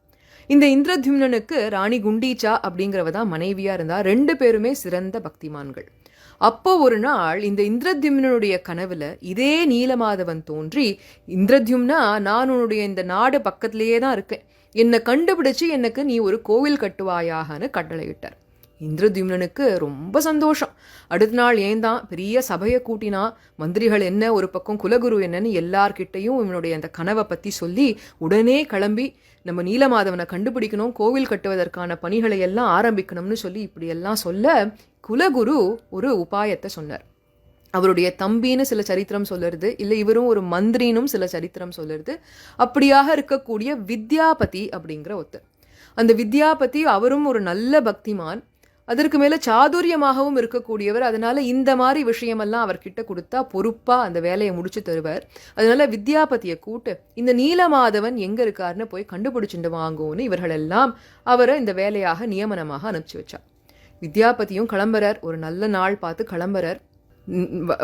இந்த இந்திரத்யும்னனுக்கு ராணி குண்டீச்சா அப்படிங்கிறவ தான் மனைவியாக இருந்தா. ரெண்டு பேருமே சிறந்த பக்திமான்கள். அப்போ ஒரு நாள் இந்த இந்திரத்யும்னனுடைய கனவுல இதே நீலமாதவன் தோன்றி, இந்திரத்யும்னா நான் உன்னுடைய இந்த நாடு பக்கத்திலேயே தான் இருக்கேன், என்னை கண்டுபிடிச்சு எனக்கு நீ ஒரு கோவில் கட்டுவாயாகனு கட்டளையிட்டார். இந்திரத்யும்னனுக்கு ரொம்ப சந்தோஷம். அடுத்த நாள் ஏந்தான் பெரிய சபையை கூட்டினா, மந்திரிகள் என்ன ஒரு பக்கம் குலகுரு என்னன்னு எல்லார்கிட்டையும் இவனுடைய அந்த கனவை பற்றி சொல்லி உடனே கிளம்பி நம்ம நீலமாதவனை கண்டுபிடிக்கணும், கோவில் கட்டுவதற்கான பணிகளை எல்லாம் ஆரம்பிக்கணும்னு சொல்லி இப்படியெல்லாம் சொல்ல குலகுரு ஒரு உபாயத்தை சொன்னார். அவருடைய தம்பின்னு சில சரித்திரம் சொல்லுறது, இல்லை இவரும் ஒரு மந்திரினும் சில சரித்திரம் சொல்லுறது. அப்படியாக இருக்கக்கூடிய வித்யாபதி அப்படிங்கிற ஒருத்தர். அந்த வித்யாபதி அவரும் ஒரு நல்ல பக்திமான், அதற்கு மேலே சாதுரியமாகவும் இருக்கக்கூடியவர். அதனால இந்த மாதிரி விஷயமெல்லாம் அவர்கிட்ட கொடுத்தா பொறுப்பாக அந்த வேலையை முடிச்சு தருவார். அதனால வித்யாபதியை கூட்டு இந்த நீலமாதவன் எங்கே இருக்காருன்னு போய் கண்டுபிடிச்சுட்டு வாங்குவோன்னு இவர்களெல்லாம் அவரை இந்த வேலையாக நியமனமாக அனுப்பிச்சு வச்சார். வித்யாபதியும் கிளம்புறார், ஒரு நல்ல நாள் பார்த்து கிளம்புறார்.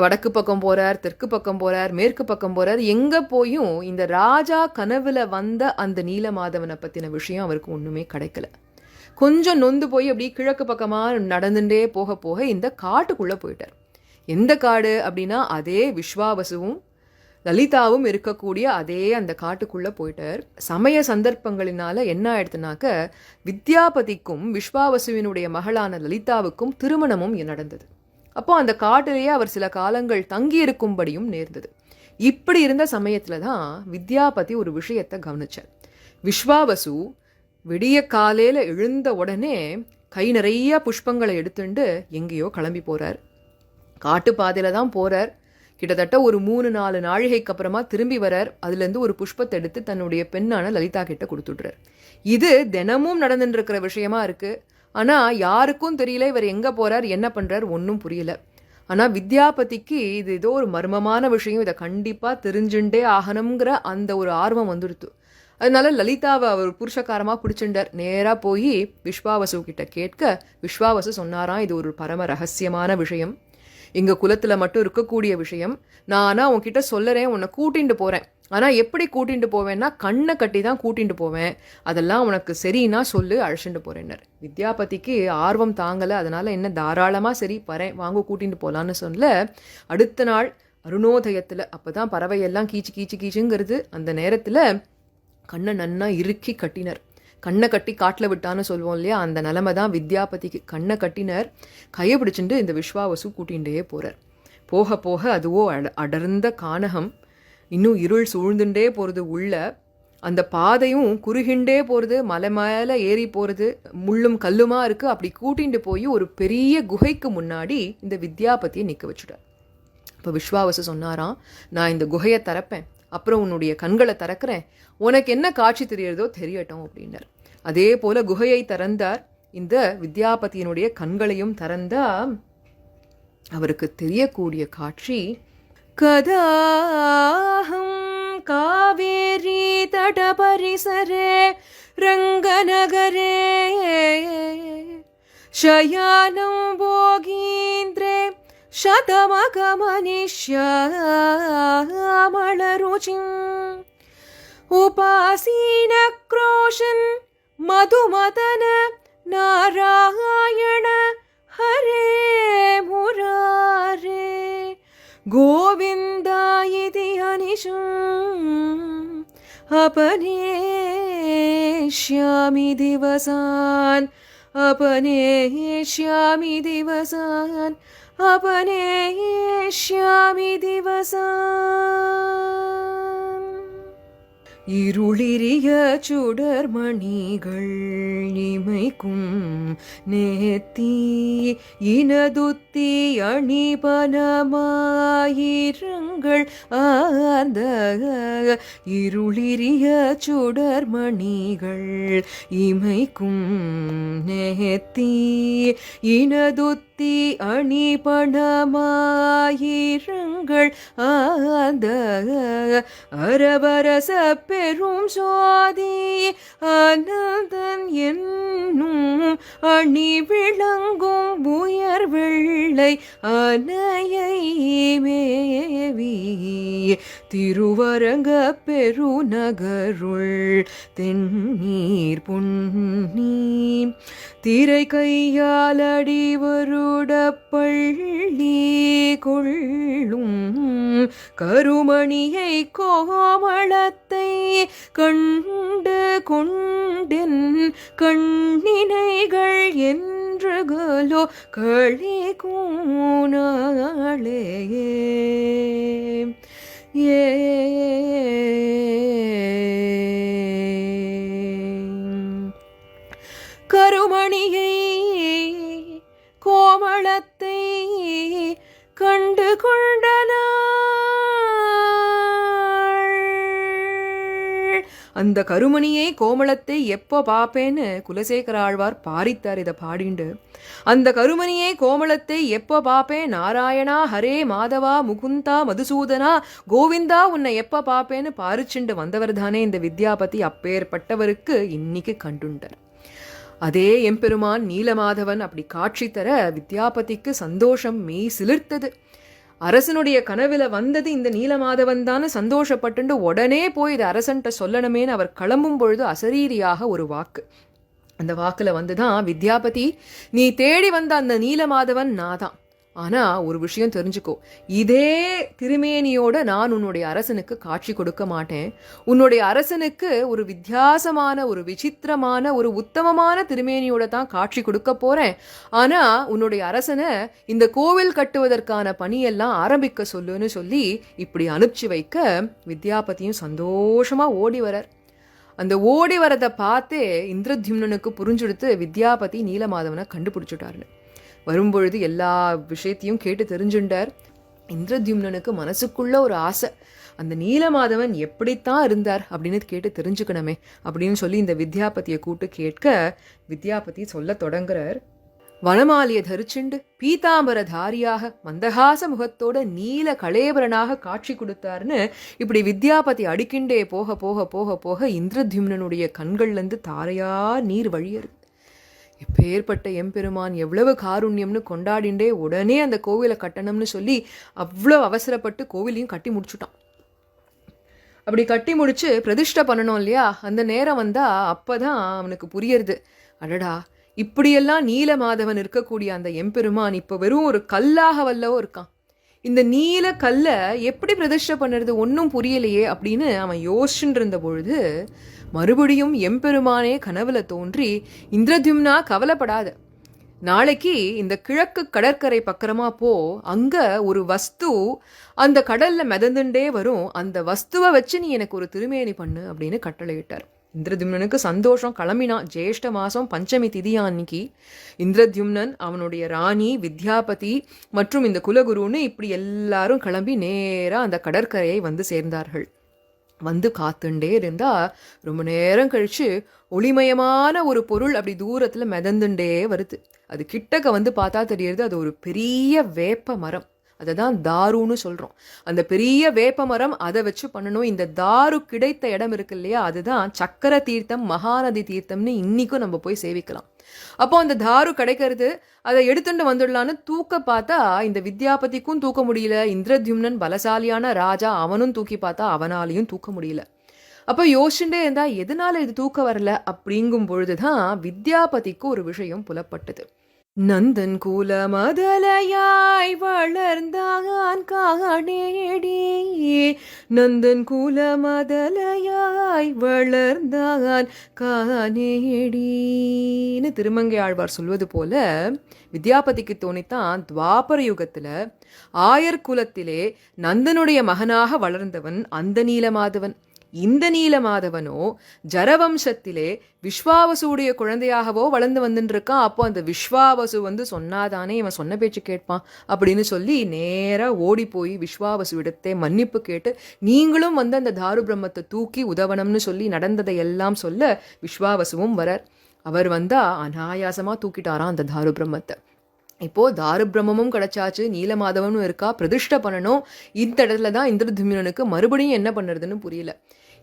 வடக்கு பக்கம் போறார், தெற்கு பக்கம் போறார், மேற்கு பக்கம் போறார். எங்க போயும் இந்த ராஜா கனவுல வந்த அந்த நீலமாதவனை பத்தின விஷயம் அவருக்கு ஒண்ணுமே கிடைக்கல. கொஞ்சம் நொந்து போய் அப்படி கிழக்கு பக்கமா நடந்துட்டே போக போக இந்த காட்டுக்குள்ள போயிட்டார். எந்த காடு அப்படின்னா அதே விஸ்வாவசுவும் லலிதாவும் இருக்கக்கூடிய அதே அந்த காட்டுக்குள்ள போயிட்டார். சமய சந்தர்ப்பங்களினால என்ன ஆயிடுத்துனாக்க, வித்யாபதிக்கும் விஸ்வாவசுவினுடைய மகளான லலிதாவுக்கும் திருமணமும் நடந்தது. அப்போ அந்த காட்டிலேயே அவர் சில காலங்கள் தங்கி இருக்கும்படியும் நேர்ந்தது. இப்படி இருந்த சமயத்துல தான் வித்யாபதி ஒரு விஷயத்தை கவனிச்சார். விஸ்வாவசு விடிய காலையில எழுந்த உடனே கை நிறைய புஷ்பங்களை எடுத்துட்டு எங்கேயோ கிளம்பி போகிறார். காட்டு பாதையில் தான் போகிறார். கிட்டத்தட்ட ஒரு 3-4 நாழிகைக்கு அப்புறமா திரும்பி வரார். அதுலேருந்து ஒரு புஷ்பத்தை எடுத்து தன்னுடைய பெண்ணான லலிதா கிட்ட கொடுத்துட்றார். இது தினமும் நடந்துட்டு இருக்கிற விஷயமா இருக்குது. ஆனால் யாருக்கும் தெரியல இவர் எங்கே போகிறார், என்ன பண்ணுறார், ஒன்றும் புரியல. ஆனால் வித்யாபதிக்கு இது ஏதோ ஒரு மர்மமான விஷயம், இதை கண்டிப்பாக தெரிஞ்சுட்டே ஆகணுங்கிற அந்த ஒரு ஆர்வம் வந்துடுத்து. அதனால லலிதாவை அவர் புருஷக்காரமாக பிடிச்சுட்டார். நேராக போய் விஸ்வாவசு கிட்ட கேட்க விஸ்வாவசு சொன்னாராம், இது ஒரு பரம ரகசியமான விஷயம், எங்கள் குலத்தில் மட்டும் இருக்கக்கூடிய விஷயம். நான் ஆனால் உன்கிட்ட சொல்லறேன், உன்னை கூட்டிகிட்டு போகிறேன். ஆனால் எப்படி கூட்டிகிட்டு போவேன்னா கண்ணை கட்டி தான் கூட்டிகிட்டு போவேன். அதெல்லாம் உனக்கு சரின்னா சொல்லு, அழைச்சிட்டு போகிறேன்னர். வித்யாபதிக்கு ஆர்வம் தாங்கலை. அதனால் என்ன தாராளமாக சரி பறேன், வாங்க கூட்டிகிட்டு போகலான்னு சொல்ல அடுத்த நாள் அருணோதயத்தில், அப்போ தான் பறவையெல்லாம் கீச்சு கீச்சு கீச்சுங்கிறது, அந்த நேரத்தில் கண்ணை நன்னா இறுக்கி கட்டினர். கண்ணை கட்டி காட்டில் விட்டான்னு சொல்லுவோம் இல்லையா, அந்த நிலைமை தான் வித்யாபதிக்கு. கண்ணை கட்டினர். கையை பிடிச்சிட்டு இந்த விஸ்வாவசு கூட்டிகிட்டே போகிறார். போக போக அதுவோ அடர்ந்த கானகம், இன்னும் இருள் சூழ்ந்துட்டே போகிறது. உள்ள அந்த பாதையும் குறுகிண்டே போகிறது, மலை மேலே ஏறி போகிறது, முள்ளும் கல்லுமா இருக்குது. அப்படி கூட்டிகிட்டு போய் ஒரு பெரிய குகைக்கு முன்னாடி இந்த வித்யாபதியை நிற்க வச்சுட்டார். இப்போ விஸ்வாவசு சொன்னாராம், நான் இந்த குகையை திறப்பேன், அப்புறம் உன்னுடைய கண்களை திறக்கிறேன், உனக்கு என்ன காட்சி தெரியறதோ தெரியட்டும் அப்படின்னார். அதே போல குகையை திறந்தார். இந்த வித்யாபதியினுடைய கண்களையும் திறந்தா அவருக்கு தெரியக்கூடிய காட்சி, கதாஹம் காவேரி தட பரிசரே ரங்கநகரே ஷயானம் போகீந்திரே शतमकमनिष्यामलरुचिम् उपासीनक्रोशन् मधुमदन नारायण हरे मुरारे गोविन्दा इति अनिशम् अपनेष्यामि दिवसान् अपनेष्यामि दिवसान् अपनेष्यामि दिवसान् இருளிரிய சுடர்மணிகள் இமைக்கும் நேத்தி இனதுத்தி அணிபனமாயிருங்கள் ஆர்ந்த இருளிரிய சுடர்மணிகள் இமைக்கும் நேத்தி இனதுத்தி அணிபனமாயிருங்கள் ஆர்ந்த அரவரச பெரும் சோதி அனந்தன் என்னும் அணி விளங்கும் உயர் வெள்ளை அணையை மேவி திருவரங்க பெருநகருள் தென்னீர் பொன்னி திரை கையாலடி வருட பள்ளி கொள்ளும் கருமணியை கோமளத்தை கண்டு கொண்டென் கண்ணினைகள் என்றுகளோ களி கூனாளே ஏ கருமணியை கோமளத்தை கண்டு கொண்டன. அந்த கருமணியை கோமளத்தை எப்போ பாப்பேன்னு குலசேகர ஆழ்வார் பாரித்தார் இதை பாடிண்டு. அந்த கருமணியை கோமளத்தை எப்போ பாப்பேன், நாராயணா ஹரே மாதவா முகுந்தா மதுசூதனா கோவிந்தா உன்னை எப்போ பாப்பேன்னு பாரிச்சுண்டு வந்தவர் தானே இந்த வித்யாபதி. அப்பேற்பட்டவருக்கு இன்னைக்கு கண்டுண்டார். அதே எம்பெருமான் நீலமாதவன் அப்படி காட்சி தர வித்யாபதிக்கு சந்தோஷம் மெய் சிலிர்த்தது. அரசனுடைய கனவுல வந்தது இந்த நீலமாதவன் தானே சந்தோஷப்பட்டு உடனே போய் இது அரசன்ட்ட சொல்லணுமேன்னு அவர் கிளம்பும் பொழுது அசரீரியாக ஒரு வாக்கு. அந்த வாக்குல வந்துதான், வித்யாபதி நீ தேடி வந்த அந்த நீலமாதவன் நாதான். ஆனா ஒரு விஷயம் தெரிஞ்சுக்கோ, இதே திருமேனியோட நான் உன்னுடைய அரசனுக்கு காட்சி கொடுக்க மாட்டேன். உன்னுடைய அரசனுக்கு ஒரு வித்தியாசமான, ஒரு விசித்திரமான, ஒரு உத்தமமான திருமேனியோட தான் காட்சி கொடுக்க போறேன். ஆனா உன்னுடைய அரசனை இந்த கோவில் கட்டுவதற்கான பணியெல்லாம் ஆரம்பிக்க சொல்லுன்னு சொல்லி இப்படி அனுப்பிச்சு வைக்க வித்யாபதியும் சந்தோஷமா ஓடி வரார். அந்த ஓடி வரதை பார்த்தே இந்திரத்யும்னனுக்கு புரிஞ்சுடுத்து வித்யாபதி நீலமாதவனை கண்டுபிடிச்சுட்டாருன்னு. வரும்பொழுது எல்லா விஷயத்தையும் கேட்டு தெரிஞ்சுட்டார். இந்திரத்யும்னனுக்கு மனசுக்குள்ள ஒரு ஆசை, அந்த நீலமாதவன் எப்படித்தான் இருந்தார் அப்படின்னு கேட்டு தெரிஞ்சுக்கணுமே அப்படின்னு சொல்லி இந்த வித்யாபதியை கூட்டு கேட்க வித்யாபதி சொல்ல தொடங்குறார். வனமாலிய தரிச்சுண்டு பீதாம்பர தாரியாக மந்தகாச முகத்தோட நீல கலேபரனாக காட்சி கொடுத்தாருன்னு இப்படி வித்யாபதி அடிக்கிண்டே போக போக போக போக இந்திரத்யும்னனுடைய கண்கள்லேருந்து தாரையா நீர் வழியறது. எப்பேற்பட்ட எம்பெருமான் எவ்வளவு காருண்யம்னு கொண்டாடிண்டே உடனே அந்த கோவிலை கட்டணும்னு சொல்லி அவ்வளோ அவசரப்பட்டு கோவிலையும் கட்டி முடிச்சுட்டான். அப்படி கட்டி முடிச்சு பிரதிஷ்டை பண்ணணும் இல்லையா, அந்த நேரம் வந்தா அப்பதான் அவனுக்கு புரியறது, அடடா இப்படியெல்லாம் நீலமாதவன் இருக்கக்கூடிய அந்த எம்பெருமான் இப்போ வெறும் ஒரு கல்லாக வல்லவோ இருக்கான். இந்த நீல கல்ல எப்படி பிரதிஷ்டை பண்ணுறது ஒன்றும் புரியலையே அப்படின்னு அவன் யோசிச்சுட்டு இருந்த பொழுது மறுபடியும் எம்பெருமானே கனவுல தோன்றி, இந்திரத்யும்னா கவலைப்படாத, நாளைக்கு இந்த கிழக்கு கடற்கரை பக்கரமா போ, அங்க ஒரு வஸ்து அந்த கடல்ல மிதந்துட்டே வரும், அந்த வஸ்துவை வச்சு நீ எனக்கு ஒரு திருமேனி பண்ணு அப்படின்னு கட்டளையிட்டார். இந்திரத்யும்னனுக்கு சந்தோஷம், கிளம்பினான். ஜேஷ்ட மாசம் பஞ்சமி திதியா அன்னைக்கு இந்திரத்யும்னன், அவனுடைய ராணி வித்யாபதி மற்றும் இந்த குலகுருன்னு இப்படி எல்லாரும் கிளம்பி நேரா அந்த கடற்கரையை வந்து சேர்ந்தார்கள். வந்து காத்துண்டே இருந்தா ரொம்ப நேரம் கழிச்சு ஒளிமயமான ஒரு பொருள் அப்படி தூரத்துல மிதந்துண்டே வருது. அது கிட்டக்க வந்து பார்த்தா தெரியுது, அது ஒரு பெரிய வேப்ப மரம். அதை தான் தாருன்னு சொல்றோம். அந்த பெரிய வேப்ப மரம், அதை வச்சு பண்ணணும். இந்த தாரு கிடைத்த இடம் இருக்கு இல்லையா, அதுதான் சக்கர தீர்த்தம் மகாநதி தீர்த்தம்னு இன்னைக்கும் நம்ம போய் சேவிக்கலாம். அப்போ அந்த தாரு கிடைக்கிறது, அதை எடுத்துட்டு வந்துடலான்னு தூக்க பார்த்தா இந்த வித்யாபதிக்கும் தூக்க முடியல. இந்திரத்யும்னன் பலசாலியான ராஜா, அவனும் தூக்கி பார்த்தா அவனாலையும் தூக்க முடியல. அப்போ யோசிச்சுட்டே இருந்தா எதனால இது தூக்க வரல அப்படிங்கும் பொழுதுதான் வித்யாபதிக்கு ஒரு விஷயம் புலப்பட்டது. நந்தன் கூல மதலையாய் வளர்ந்தான் காணேடி, நந்தன் கூல மதலையாய் வளர்ந்தான் காணேடின்னு திருமங்கை ஆழ்வார் சொல்வது போல வித்யாபதிக்கு தோணித்தான் துவாபர யுகத்துல ஆயர் குலத்திலே நந்தனுடைய மகனாக வளர்ந்தவன் அந்த நீலமாதவன். இந்த நீலமாதவனோ ஜரவம்சத்திலே விஸ்வாவசுடைய குழந்தையாகவோ வளர்ந்து வந்துட்டு இருக்கான். அப்போ அந்த விஸ்வாவசு வந்து சொன்னாதானே இவன் சொன்ன பேச்சு கேட்பான் அப்படின்னு சொல்லி நேரா ஓடி போய் விஸ்வாவசுவிடத்தை மன்னிப்பு கேட்டு, நீங்களும் வந்து அந்த தாரு பிரம்மத்தை தூக்கி உதவனம்னு சொல்லி நடந்ததை எல்லாம் சொல்ல விஸ்வாவசுவும் வரார். அவர் வந்தா அனாயாசமா தூக்கிட்டாராம் அந்த தாரு பிரம்மத்தை. இப்போ தாரு பிரம்மமும் கிடைச்சாச்சு, நீலமாதவனும் இருக்கா, பிரதிஷ்டை பண்ணணும். இந்த இடத்துல தான் இந்திரத்யும்னனுக்கு மறுபடியும் என்ன பண்ணுறதுன்னு புரியல.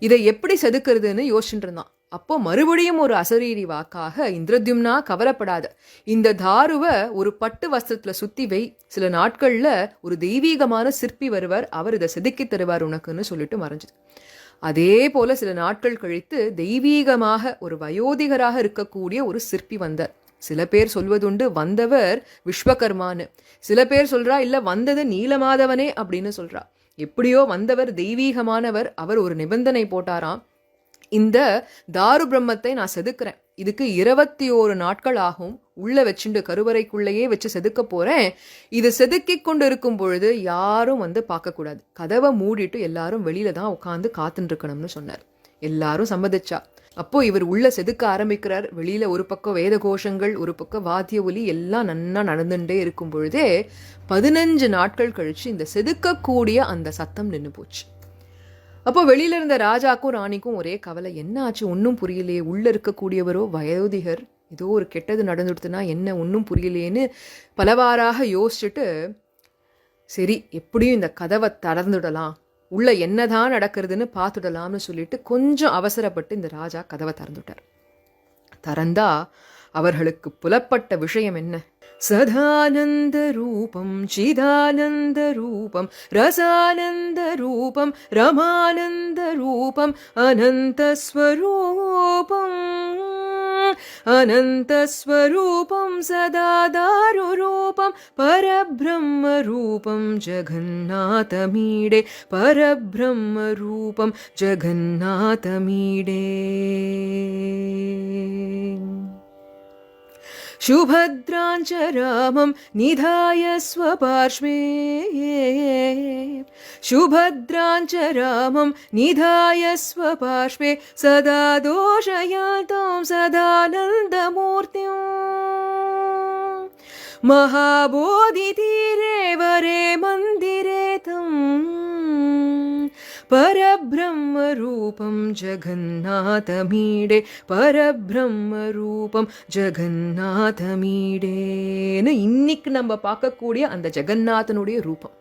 இதை எப்படி செதுக்கிறதுன்னு யோசிச்சுட்டு இருந்தான். அப்போ மறுபடியும் ஒரு அசரீரி வாக்காக, இந்திரத்யும்னா கவலைப்படாத, இந்த தாருவை ஒரு பட்டு வஸ்திரத்துல சுத்தி வை, சில நாட்கள்ல ஒரு தெய்வீகமான சிற்பி வருவார், அவர் இதை செதுக்கி தருவார் உனக்குன்னு சொல்லிட்டு மறைஞ்சது. அதே போல சில நாட்கள் கழித்து தெய்வீகமாக ஒரு வயோதிகராக இருக்கக்கூடிய ஒரு சிற்பி வந்தார். சில பேர் சொல்வதுண்டு வந்தவர் விஸ்வகர்மான்னு, சில பேர் சொல்றா இல்ல வந்தது நீலமாதவனே அப்படின்னு சொல்றா. எப்படியோ வந்தவர் தெய்வீகமானவர். அவர் ஒரு நிபந்தனை போட்டாராம், இந்த தாரு பிரம்மத்தை நான் செதுக்கிறேன், இதுக்கு 21 நாட்கள் ஆகும், உள்ள வச்சுண்டு கருவறைக்குள்ளேயே வச்சு செதுக்க போறேன். இது செதுக்கி கொண்டு இருக்கும் பொழுது யாரும் வந்து பார்க்கக்கூடாது, கதவை மூடிட்டு எல்லாரும் வெளியில தான் உட்காந்து காத்துட்டு இருக்கணும்னு சொன்னார். எல்லாரும் சம்மதிச்சா. அப்போ இவர் உள்ள செதுக்க ஆரம்பிக்கிறார். வெளியில ஒரு பக்கம் வேத கோஷங்கள், ஒரு பக்கம் வாத்திய ஒலி எல்லாம் நன்னா நடந்துட்டே இருக்கும் பொழுதே 15 நாட்கள் கழிச்சு இந்த செதுக்கக்கூடிய அந்த சத்தம் நின்று போச்சு. அப்போ வெளியில இருந்த ராஜாக்கும் ராணிக்கும் ஒரே கவலை, என்ன ஆச்சு ஒன்றும் புரியலையே, உள்ள இருக்கக்கூடியவரோ வயோதிகர், ஏதோ ஒரு கெட்டது நடந்துடுத்துனா என்ன ஒன்றும் புரியலையேன்னு பலவாறாக யோசிச்சுட்டு, சரி எப்படியும் இந்த கதவை திறந்துடலாம், உள்ள என்னதான் நடக்கிறதுன்னு பார்த்துடலாம்னு சொல்லிட்டு கொஞ்சம் அவசரப்பட்டு இந்த ராஜா கதவை திறந்துட்டார். திறந்தா அவர்களுக்கு புலப்பட்ட விஷயம் என்ன? சதானந்த ரூபம் சிதானந்த ரூபம் ரசானந்த ரூபம் ரமானந்த ரூபம் அனந்தஸ்வரூபம் அனந்தஸ்வரூபம் சதாதாருரூபம் பரபிரம்மரூபம் ஜகநாதமீடே பரபிரம்மரூபம் ஜகநாதமீடே. சுபத்ராஞ்ச ராமம் நிதாய ஸ்வபார்ஷ்வே சுபத்ராஞ்ச ராமம் நிதாய ஸ்வபார்ஷ்வே சதா தோஷயாதம் சதானந்தமூர்த்திம் महाबोधि तीरे वरे मंदिरे तम परब्रह्म रूपम जगन्नाथमीडे परब्रह्म रूपम ஜெகநாதமீடே இன்னைக்கு நம்ம பார்க்கக்கூடிய அந்த ஜெகநாதனுடைய ரூபம்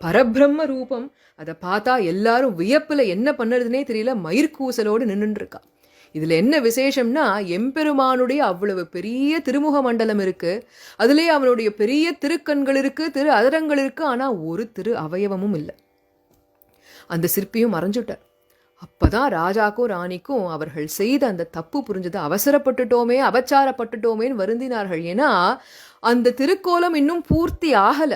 பரபிரம்ம ரூபம். அதை பார்த்தா எல்லாரும் வியப்புல என்ன பண்ணுறதுனே தெரியல, மயிர்கூசலோடு நின்றுட்டு இருக்கா. இதுல என்ன விசேஷம்னா, எம்பெருமானுடைய அவ்வளவு பெரிய திருமுக மண்டலம் இருக்கு, அதுலேயே அவனுடைய பெரிய திருக்கண்கள் இருக்கு, திரு அதரங்கள் இருக்கு, ஆனா ஒரு திரு அவயவமும் இல்லை. அந்த சிற்பியும் மறைஞ்சுட்டார். அப்பதான் ராஜாக்கும் ராணிக்கும் அவர்கள் செய்த அந்த தப்பு புரிஞ்சது. அவசரப்பட்டுட்டோமே, அபச்சாரப்பட்டுட்டோமேன்னு வருந்தினார்கள். ஏன்னா அந்த திருக்கோலம் இன்னும் பூர்த்தி ஆகல.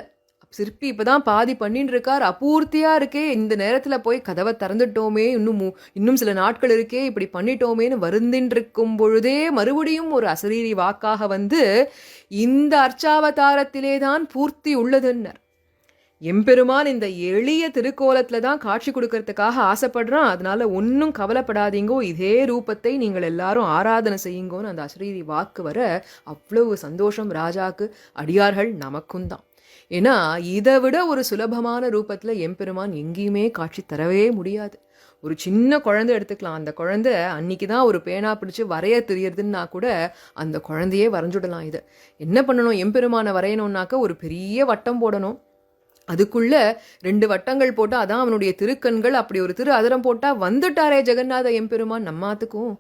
சிற்பி இப்பதான் பாதி பண்ணிட்டு இருக்கார், அபூர்த்தியா இருக்கே, இந்த நேரத்துல போய் கதவை திறந்துட்டோமே, இன்னும் சில நாட்கள் இருக்கே, இப்படி பண்ணிட்டோமேன்னு வருந்தின்னு இருக்கும் பொழுதே மறுபடியும் ஒரு அசரீரி வாக்காக வந்து, இந்த அர்ச்சாவதாரத்திலே தான் பூர்த்தி உள்ளதுன்னர். எம்பெருமான் இந்த எளிய திருக்கோலத்துல தான் காட்சி கொடுக்கறதுக்காக ஆசைப்படுறான். அதனால ஒன்னும் கவலைப்படாதீங்கோ, இதே ரூபத்தை நீங்கள் எல்லாரும் ஆராதனை செய்யுங்கோன்னு அந்த அசரீரி வாக்கு வர அவ்வளவு சந்தோஷம் ராஜாக்கு, அடியார்கள் நமக்கும் தான். ஏன்னா இதை விட ஒரு சுலபமான ரூபத்துல எம்பெருமான் எங்கேயுமே காட்சி தரவே முடியாது. ஒரு சின்ன குழந்தை எடுத்துக்கலாம், அந்த குழந்தை அன்னைக்கு தான் ஒரு பேனா பிடிச்சு வரைய தெரியறதுன்னா கூட அந்த குழந்தையே வரைஞ்சுடலாம். இதை என்ன பண்ணணும், எம்பெருமானை வரையணும்னாக்க ஒரு பெரிய வட்டம் போடணும், அதுக்குள்ள 2 வட்டங்கள் போட்டா அதான் அவனுடைய திருக்கண்கள், அப்படி ஒரு திரு அதரம் போட்டா வந்துட்டாரே ஜெகநாத எம்பெருமான் நம்மாத்துக்கும்.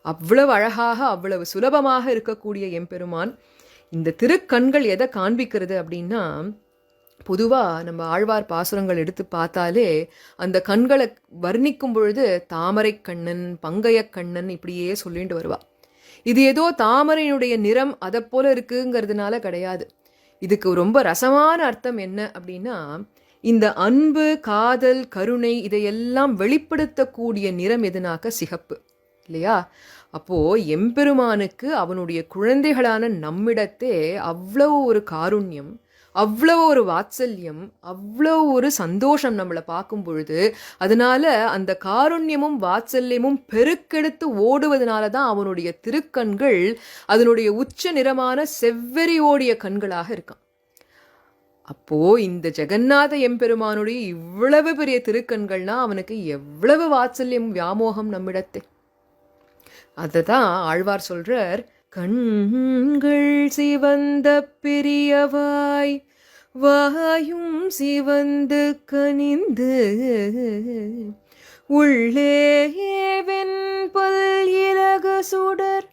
அவ்வளவு அழகாக அவ்வளவு சுலபமாக இருக்கக்கூடிய எம்பெருமான். இந்த திருக்கண்கள் எதை காண்பிக்கிறது அப்படின்னா, பொதுவா நம்ம ஆழ்வார் பாசுரங்கள் எடுத்து பார்த்தாலே அந்த கண்களை வர்ணிக்கும் பொழுது தாமரை கண்ணன், பங்கைய கண்ணன் இப்படியே சொல்லிட்டு வருவா. இது ஏதோ தாமரையினுடைய நிறம் அதை போல இருக்குங்கிறதுனால கிடையாது. இதுக்கு ரொம்ப ரசமான அர்த்தம் என்ன அப்படின்னா, இந்த அன்பு, காதல், கருணை இதையெல்லாம் வெளிப்படுத்தக்கூடிய நிறம் எதுனாக்க சிகப்பு இல்லையா? அப்போ எம்பெருமானுக்கு அவனுடைய குழந்தைகளான நம்மிடத்தே அவ்வளவு ஒரு காருண்யம், அவ்வளவு ஒரு வாத்சல்யம், அவ்வளவு ஒரு சந்தோஷம் நம்மளை பார்க்கும் பொழுது. அதனால அந்த காருண்யமும் வாத்சல்யமும் பெருக்கெடுத்து ஓடுவதனால தான் அவனுடைய திருக்கண்கள் அதனுடைய உச்ச நிறமான செவ்வெறி ஓடிய கண்களாக இருக்கான். அப்போ இந்த ஜெகநாத எம்பெருமானுடைய இவ்வளவு பெரிய திருக்கண்கள்னா அவனுக்கு எவ்வளவு வாத்சல்யம், வியாமோகம் நம்மிடத்தே. அததான் ஆழ்வார் சொல்றார், கண்கள் சிவந்த பெரியவாய் வாயும் சிவந்து கனிந்து உள்ளே வெண்பல் இலக சுடர்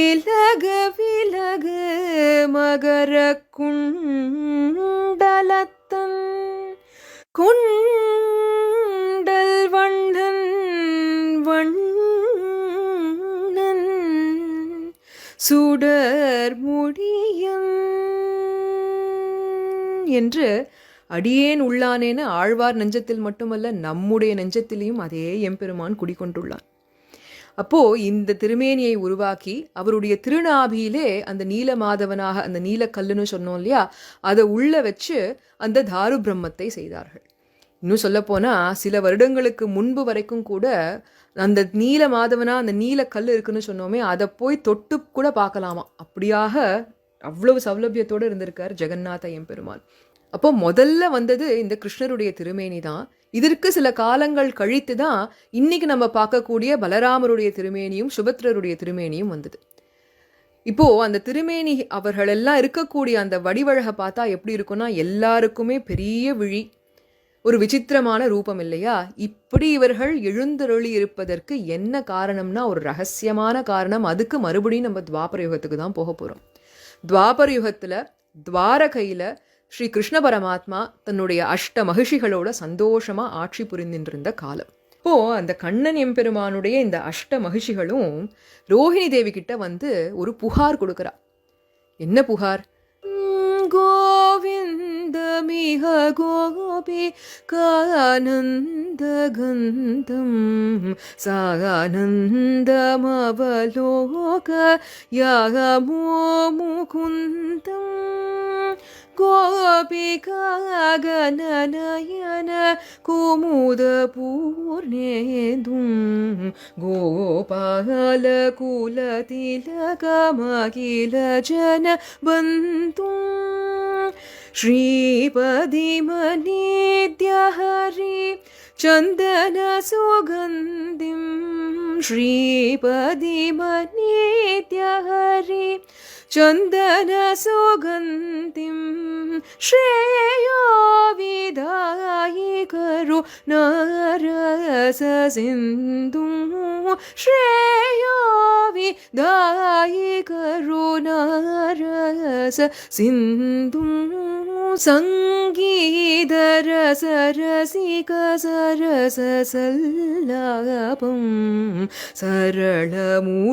இலக விலக மகர குண்டலத்தன் குண்டல் வண்ணன் சுடர் முடியன் என்று அடியேன் உள்ளானேன்னு ஆழ்வார் நெஞ்சத்தில் மட்டுமல்ல நம்முடைய நெஞ்சத்திலையும் அதே எம்பெருமான் குடிகொண்டுள்ளான். அப்போ இந்த திருமேனியை உருவாக்கி அவருடைய திருநாபியிலே அந்த நீல மாதவனாக, அந்த நீலக்கல்லுன்னு சொன்னோம் இல்லையா, அதை உள்ள வச்சு அந்த தாரு பிரம்மத்தை செய்தார்கள். இன்னும் சொல்லப்போனா சில வருடங்களுக்கு முன்பு வரைக்கும் கூட அந்த நீல மாதவனா, அந்த நீல கல் இருக்குன்னு சொன்னோமே, அதை போய் தொட்டு கூட பார்க்கலாமா, அப்படியாக அவ்வளவு சௌலபியத்தோடு இருந்திருக்கார் ஜெகநாத எம்பெருமான். அப்போ முதல்ல வந்தது இந்த கிருஷ்ணருடைய திருமேனி தான். இதற்கு சில காலங்கள் கழித்து தான் இன்னைக்கு நம்ம பார்க்கக்கூடிய பலராமருடைய திருமேனியும் சுபத்ரருடைய திருமேனியும் வந்தது. இப்போ அந்த திருமேனி அவர்கள் எல்லாம் இருக்கக்கூடிய அந்த வடிவழகை பார்த்தா எப்படி இருக்குன்னா, எல்லாருக்குமே பெரிய விழி, ஒரு விசித்திரமான ரூபம் இல்லையா? இப்படி இவர்கள் எழுந்தருளி இருப்பதற்கு என்ன காரணம்னா ஒரு ரகசியமான காரணம். அதுக்கு மறுபடியும் நம்ம துவாபர யுகத்துக்கு தான் போக போறோம். துவாபர யுகத்துல துவாரகையில ஸ்ரீ கிருஷ்ண பரமாத்மா தன்னுடைய அஷ்ட மகிஷிகளோட சந்தோஷமா ஆட்சி புரிந்திருந்த காலம். இப்போ அந்த கண்ணன் எம்பெருமானுடைய இந்த அஷ்ட மகிஷிகளும் ரோஹிணி தேவி கிட்ட வந்து ஒரு புகார் கொடுக்கறா. என்ன புகார்? கோவிந்த மிக கோவிந்த गोपिकानन्दगन्धं सानन्दमवलोकयामो मुकुन्दम् गोपिकागणनयन कुमुदपूर्णेन्दुं गोपालकुलतिलकमखिलजनबन्धुं श्रीपदिमनिद्यहरि चन्दनसुगन्धिं श्रीपदिमनिद्यहरि चन्दनसुगन्धिं श्रेयो विदायिकरो नरससिन्धुं श्रेयो विदायिकरो नरससिन्धुं सङ्गीतरसरसिकसरससल्लापं सरलमुरळीगलित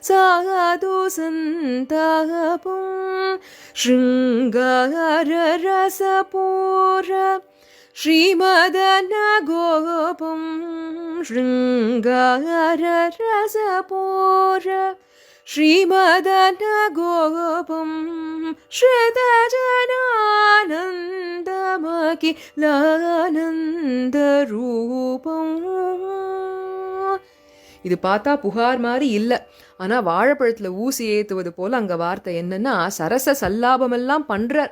साधु सन्तापं शृङ्गाररसपूर श्रीमदनगोपं शृङ्गाररसपूर श्रीमदनगोपं श्रुतजनानन्दमखिलानन्दरूपम्. இது பார்த்தா புகார் மாதிரி இல்லை, ஆனால் வாழைப்பழத்தில் ஊசி ஏற்றுவது போல் அங்கே வார்த்தை என்னன்னா சரச சல்லாபமெல்லாம் பண்ணுறார்.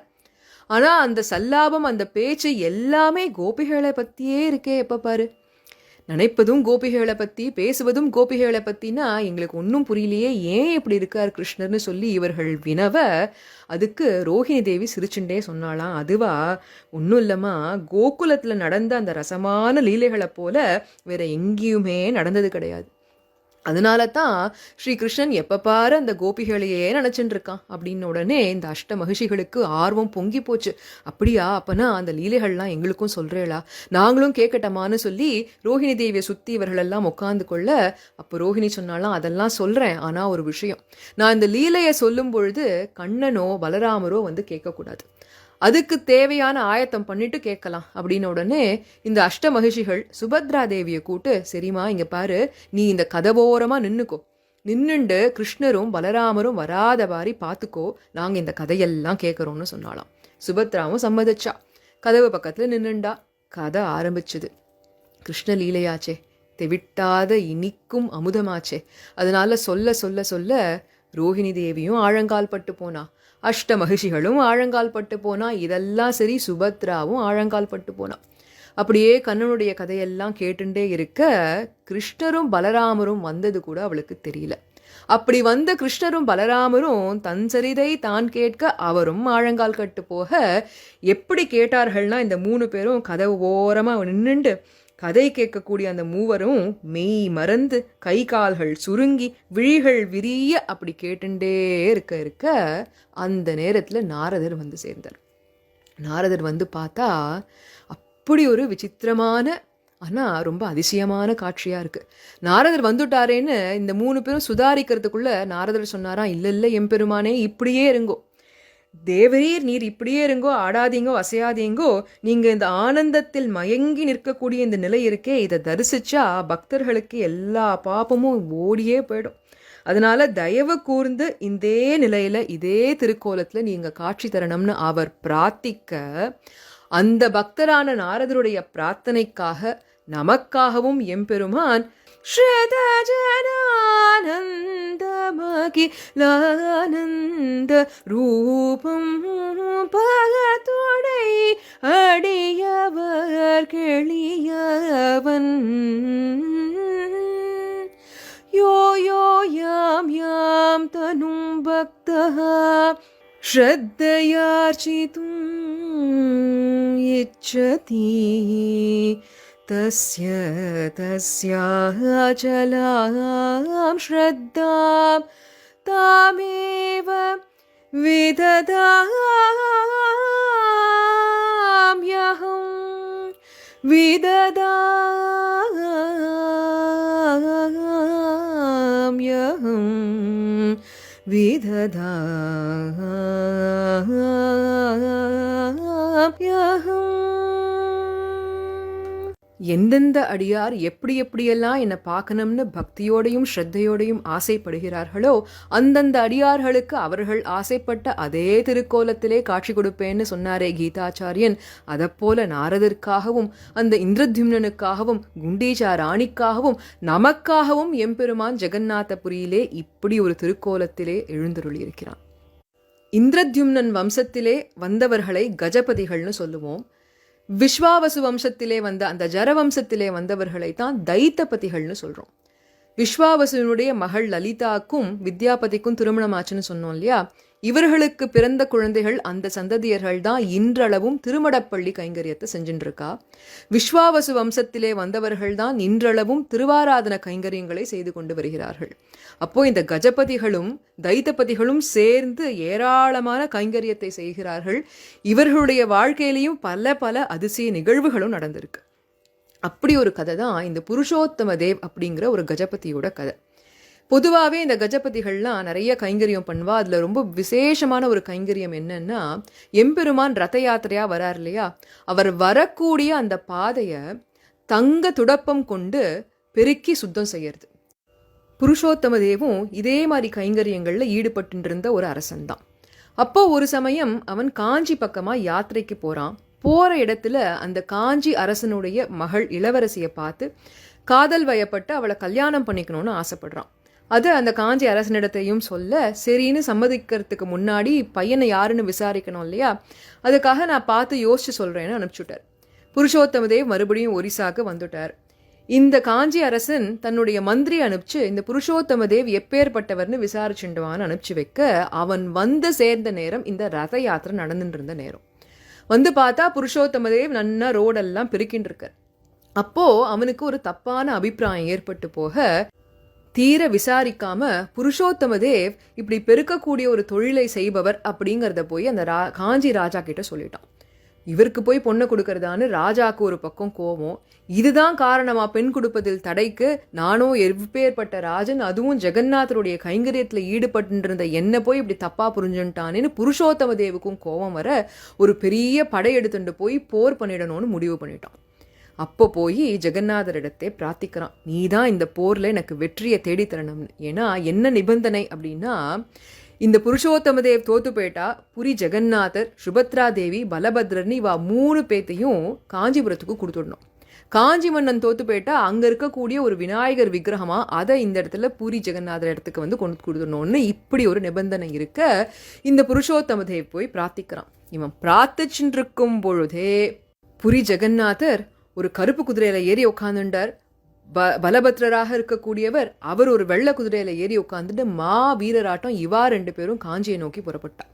ஆனால் அந்த சல்லாபம் அந்த பேச்சு எல்லாமே கோபிகளை பற்றியே இருக்கே. எப்போ பாரு நினைப்பதும் கோபிகளை பற்றி, பேசுவதும் கோபிகளை பற்றினா எங்களுக்கு ஒன்றும் புரியலையே, ஏன் இப்படி இருக்கார் கிருஷ்ணர்னு சொல்லி இவர்கள் வினவ, அதுக்கு ரோஹிணி தேவி சிரிச்சுண்டே சொன்னாலாம், அதுவா ஒன்றும் இல்லைம்மா, கோகுலத்தில் நடந்த அந்த ரசமான லீலைகளை போல வேற எங்கேயுமே நடந்தது கிடையாது. அதனால தான் ஸ்ரீகிருஷ்ணன் எப்போ பாரு அந்த கோபிகளையே நினச்சிட்டு இருக்கான் அப்படின்னு உடனே இந்த அஷ்ட மகிஷிகளுக்கு ஆர்வம் பொங்கி போச்சு. அப்படியா, அப்பனா அந்த லீலைகள்லாம் எங்களுக்கும் சொல்கிறேளா, நாங்களும் கேட்கட்டமான்னு சொல்லி ரோஹிணி தேவியை சுற்றி இவர்களெல்லாம் உட்காந்து கொள்ள, அப்போ ரோஹிணி சொன்னாலாம், அதெல்லாம் சொல்கிறேன், ஆனால் ஒரு விஷயம், நான் இந்த லீலையை சொல்லும் பொழுது கண்ணனோ பலராமரோ வந்து கேட்கக்கூடாது, அதுக்கு தேவையான ஆயத்தம் பண்ணிட்டு கேட்கலாம் அப்படின்னு உடனே இந்த அஷ்ட மகிஷிகள் சுபத்ரா தேவியை கூட்டு, சரிம்மா இங்கே பாரு, நீ இந்த கதவோரமாக நின்னுண்டு கிருஷ்ணரும் பலராமரும் வராத மாதிரி பார்த்துக்கோ, நாங்கள் இந்த கதையெல்லாம் கேட்குறோம்னு சொன்னாலாம். சுபத்ராவும் சம்மதிச்சா, கதவு பக்கத்தில் நின்னுண்டா. கதை ஆரம்பிச்சுது. கிருஷ்ண லீலையாச்சே, தெவிட்டாத இனிக்கும் அமுதமாச்சே, அதனால சொல்ல சொல்ல சொல்ல ரோஹிணி தேவியும் ஆழங்கால் பட்டு போனா, அஷ்ட மகிஷிகளும் ஆழங்கால் பட்டு போனா, இதெல்லாம் சரி சுபத்ராவும் ஆழங்கால் பட்டு போனா. அப்படியே கண்ணனுடைய கதையெல்லாம் கேட்டுண்டே இருக்க கிருஷ்ணரும் பலராமரும் வந்தது கூட அவளுக்கு தெரியல. அப்படி வந்த கிருஷ்ணரும் பலராமரும் தன் சரிதை தான் கேட்க அவரும் ஆழங்கால் கட்டு போக, எப்படி கேட்டார்கள்னா இந்த 3 பேரும் கதவு ஓரமாக நின்றுண்டு கதை கேட்கக்கூடிய அந்த மூவரும் மெய் மறந்து கை கால்கள் சுருங்கி விழிகள் விரிய அப்படி கேட்டுண்டே இருக்க அந்த நேரத்தில் நாரதர் வந்து சேர்ந்தார். நாரதர் வந்து பார்த்தா அப்படி ஒரு விசித்திரமான ஆனால் ரொம்ப அதிசயமான காட்சியாக இருக்குது. நாரதர் வந்துட்டாரேன்னு இந்த 3 பேரும் சுதாரிக்கிறதுக்குள்ள நாரதர் சொன்னாராம், இல்லை எம்பெருமானே, இப்படியே இருங்கோ, தேவரீர் நீர் இப்படியே இருங்கோ, ஆடாதீங்கோ அசையாதீங்கோ, நீங்கள் இந்த ஆனந்தத்தில் மயங்கி நிற்கக்கூடிய இந்த நிலை இருக்கே, இதை தரிசிச்சா பக்தர்களுக்கு எல்லா பாப்பமும் ஓடியே போயிடும். அதனால தயவு கூர்ந்து இதே நிலையில் இதே திருக்கோலத்தில் நீங்கள் காட்சி தரணும்னு அவர் பிரார்த்திக்க, அந்த பக்தரான நாரதருடைய பிரார்த்தனைக்காக நமக்காகவும் எம்பெருமான் ஸ்ரீதஜனானந்தமகிலானந்த ரூபம் பகத்தொடை அடியவர் கெளியவன் யோ யோ யாம் யாம் தனும் பக்தः ஸ்ரத்தயார்ச்சிதும் இச்சதி तस्य तस्याचलां श्रद्धां तामेव विददाम्यहं विददाम्यहं எந்தெந்த அடியார் எப்படி எப்படியெல்லாம் என்னை பார்க்கணும்னு பக்தியோடையும் ஸ்ரத்தையோடையும் ஆசைப்படுகிறார்களோ அந்தந்த அடியார்களுக்கு அவர்கள் ஆசைப்பட்ட அதே திருக்கோலத்திலே காட்சி கொடுப்பேன்னு சொன்னாரே கீதாச்சாரியன். அதைப்போல நாரதற்காகவும் அந்த இந்திரத்யும்னனுக்காகவும் குண்டீச்சா ராணிக்காகவும் நமக்காகவும் எம்பெருமான் ஜெகநாதபுரியிலே இப்படி ஒரு திருக்கோலத்திலே எழுந்தருளியிருக்கிறான். இந்திரத்யும்னன் வம்சத்திலே வந்தவர்களை கஜபதிகள்னு சொல்லுவோம். விஸ்வாவசு வம்சத்திலே வந்த அந்த ஜரவம்சத்திலே வந்தவர்களை தான் தைத்தபதிகள்னு சொல்றோம். விஸ்வாவசுனுடைய மகள் லலிதாக்கும் வித்யாபதிக்கும் திருமணம் ஆச்சுன்னு சொன்னோம் இல்லையா? இவர்களுக்கு பிறந்த குழந்தைகள் அந்த சந்ததியர்கள் தான் இன்றளவும் திருமடப்பள்ளி கைங்கரியத்தை செஞ்சுட்டு இருக்கா. விஸ்வாவசு வம்சத்திலே வந்தவர்கள் தான் இன்றளவும் திருவாராதன கைங்கரியங்களை செய்து கொண்டு வருகிறார்கள். அப்போ இந்த கஜபதிகளும் தைத்தபதிகளும் சேர்ந்து ஏராளமான கைங்கரியத்தை செய்கிறார்கள். இவர்களுடைய வாழ்க்கையிலையும் பல பல அதிசய நிகழ்வுகளும் நடந்திருக்கு. அப்படி ஒரு கதை தான் இந்த புருஷோத்தம தேவ் அப்படிங்கிற ஒரு கஜபதியோட கதை. பொதுவாகவே இந்த கஜபதிகள்லாம் நிறைய கைங்கரியம் பண்ணுவா. அதில் ரொம்ப விசேஷமான ஒரு கைங்கரியம் என்னன்னா, எம்பெருமான் ரத யாத்திரையா வரார் இல்லையா, அவர் வரக்கூடிய அந்த பாதையை தங்க துடப்பம் கொண்டு பெருக்கி சுத்தம் செய்யறது. புருஷோத்தம தேவும் இதே மாதிரி கைங்கரியங்களில் ஈடுபட்டு இருந்த ஒரு அரசன் தான். அப்போ ஒரு சமயம் அவன் காஞ்சி பக்கமாக யாத்திரைக்கு போகிறான். போகிற இடத்துல அந்த காஞ்சி அரசனுடைய மகள் இளவரசியை பார்த்து காதல் வயப்பட்டு அவளை கல்யாணம் பண்ணிக்கணும்னு ஆசைப்படுறான். அது அந்த காஞ்சி அரசனிடத்தையும் சொல்ல, சரின்னு சம்மதிக்கிறதுக்கு முன்னாடி பையனை யாருன்னு விசாரிக்கணும் இல்லையா, அதுக்காக நான் பார்த்து யோசிச்சு சொல்கிறேன்னு அனுப்பிச்சுட்டார். புருஷோத்தமதேவ் மறுபடியும் ஒரிசாவுக்கு வந்துட்டார். இந்த காஞ்சி அரசன் தன்னுடைய மந்திரி அனுப்பிச்சு இந்த புருஷோத்தமதேவ் எப்பேற்பட்டவர்னு விசாரிச்சுண்டுவான்னு அனுப்பிச்சு வைக்க, அவன் வந்து சேர்ந்த நேரம் இந்த ரத யாத்திரை நடந்துட்டு இருந்த நேரம். வந்து பார்த்தா புருஷோத்தமதேவ் நன்னா ரோடெல்லாம் பெருக்கின்னு இருக்கார். அப்போ அவனுக்கு ஒரு தப்பான அபிப்பிராயம் ஏற்பட்டு போக, தீர விசாரிக்காம புருஷோத்தமதேவ் இப்படி பெருக்கக்கூடிய ஒரு தொழிலை செய்பவர் அப்படிங்கிறத போய் அந்த காஞ்சி ராஜா கிட்ட சொல்லிட்டான். இவருக்கு போய் பொண்ணை கொடுக்கறதான்னு ராஜாவுக்கு ஒரு பக்கம் கோபம். இதுதான் காரணமா பெண் கொடுப்பதில் தடைக்கு? நானும் எப்பேற்பட்ட ராஜன், அதுவும் ஜெகநாதருடைய கைங்கரியத்தில் ஈடுபட்டு இருந்த என்ன போய் இப்படி தப்பா புரிஞ்சுட்டானேன்னு புருஷோத்தம தேவுக்கும் கோபம் வர ஒரு பெரிய படையெடுத்துட்டு போய் போர் பண்ணிடணும்னு முடிவு பண்ணிட்டான். அப்போ போய் ஜெகநாதரிடத்தை பிரார்த்திக்கிறான், நீ தான் இந்த போரில் எனக்கு வெற்றியை தேடித்தரணும்னு. ஏன்னா என்ன நிபந்தனை அப்படின்னா, இந்த புருஷோத்தமதேவ் தோத்து போயிட்டா புரி ஜெகநாதர், சுபத்ரா தேவி, பலபத்ரர்னு இவா 3 பேத்தையும் காஞ்சிபுரத்துக்கு கொடுத்துடணும். காஞ்சி மன்னன் தோத்து போயிட்டா அங்கே இருக்கக்கூடிய ஒரு விநாயகர் விக்கிரகமா அதை இந்த இடத்துல பூரி ஜெகநாதர் இடத்துக்கு வந்து கொண்டு கொடுத்துடணும்னு இப்படி ஒரு நிபந்தனை இருக்க இந்த புருஷோத்தமதேவ் போய் பிரார்த்திக்கிறான். இவன் பிரார்த்திச்சுட்டு இருக்கும் பொழுதே புரி ஜெகநாதர் ஒரு கருப்பு குதிரையில ஏறி உட்காந்துட்டார். பலபத்ரராக இருக்கக்கூடியவர் அவர் ஒரு வெள்ளை குதிரையில ஏறி உட்காந்துட்டு மா வீரராட்டம் இவா 2 பேரும் காஞ்சியை நோக்கி புறப்பட்டார்.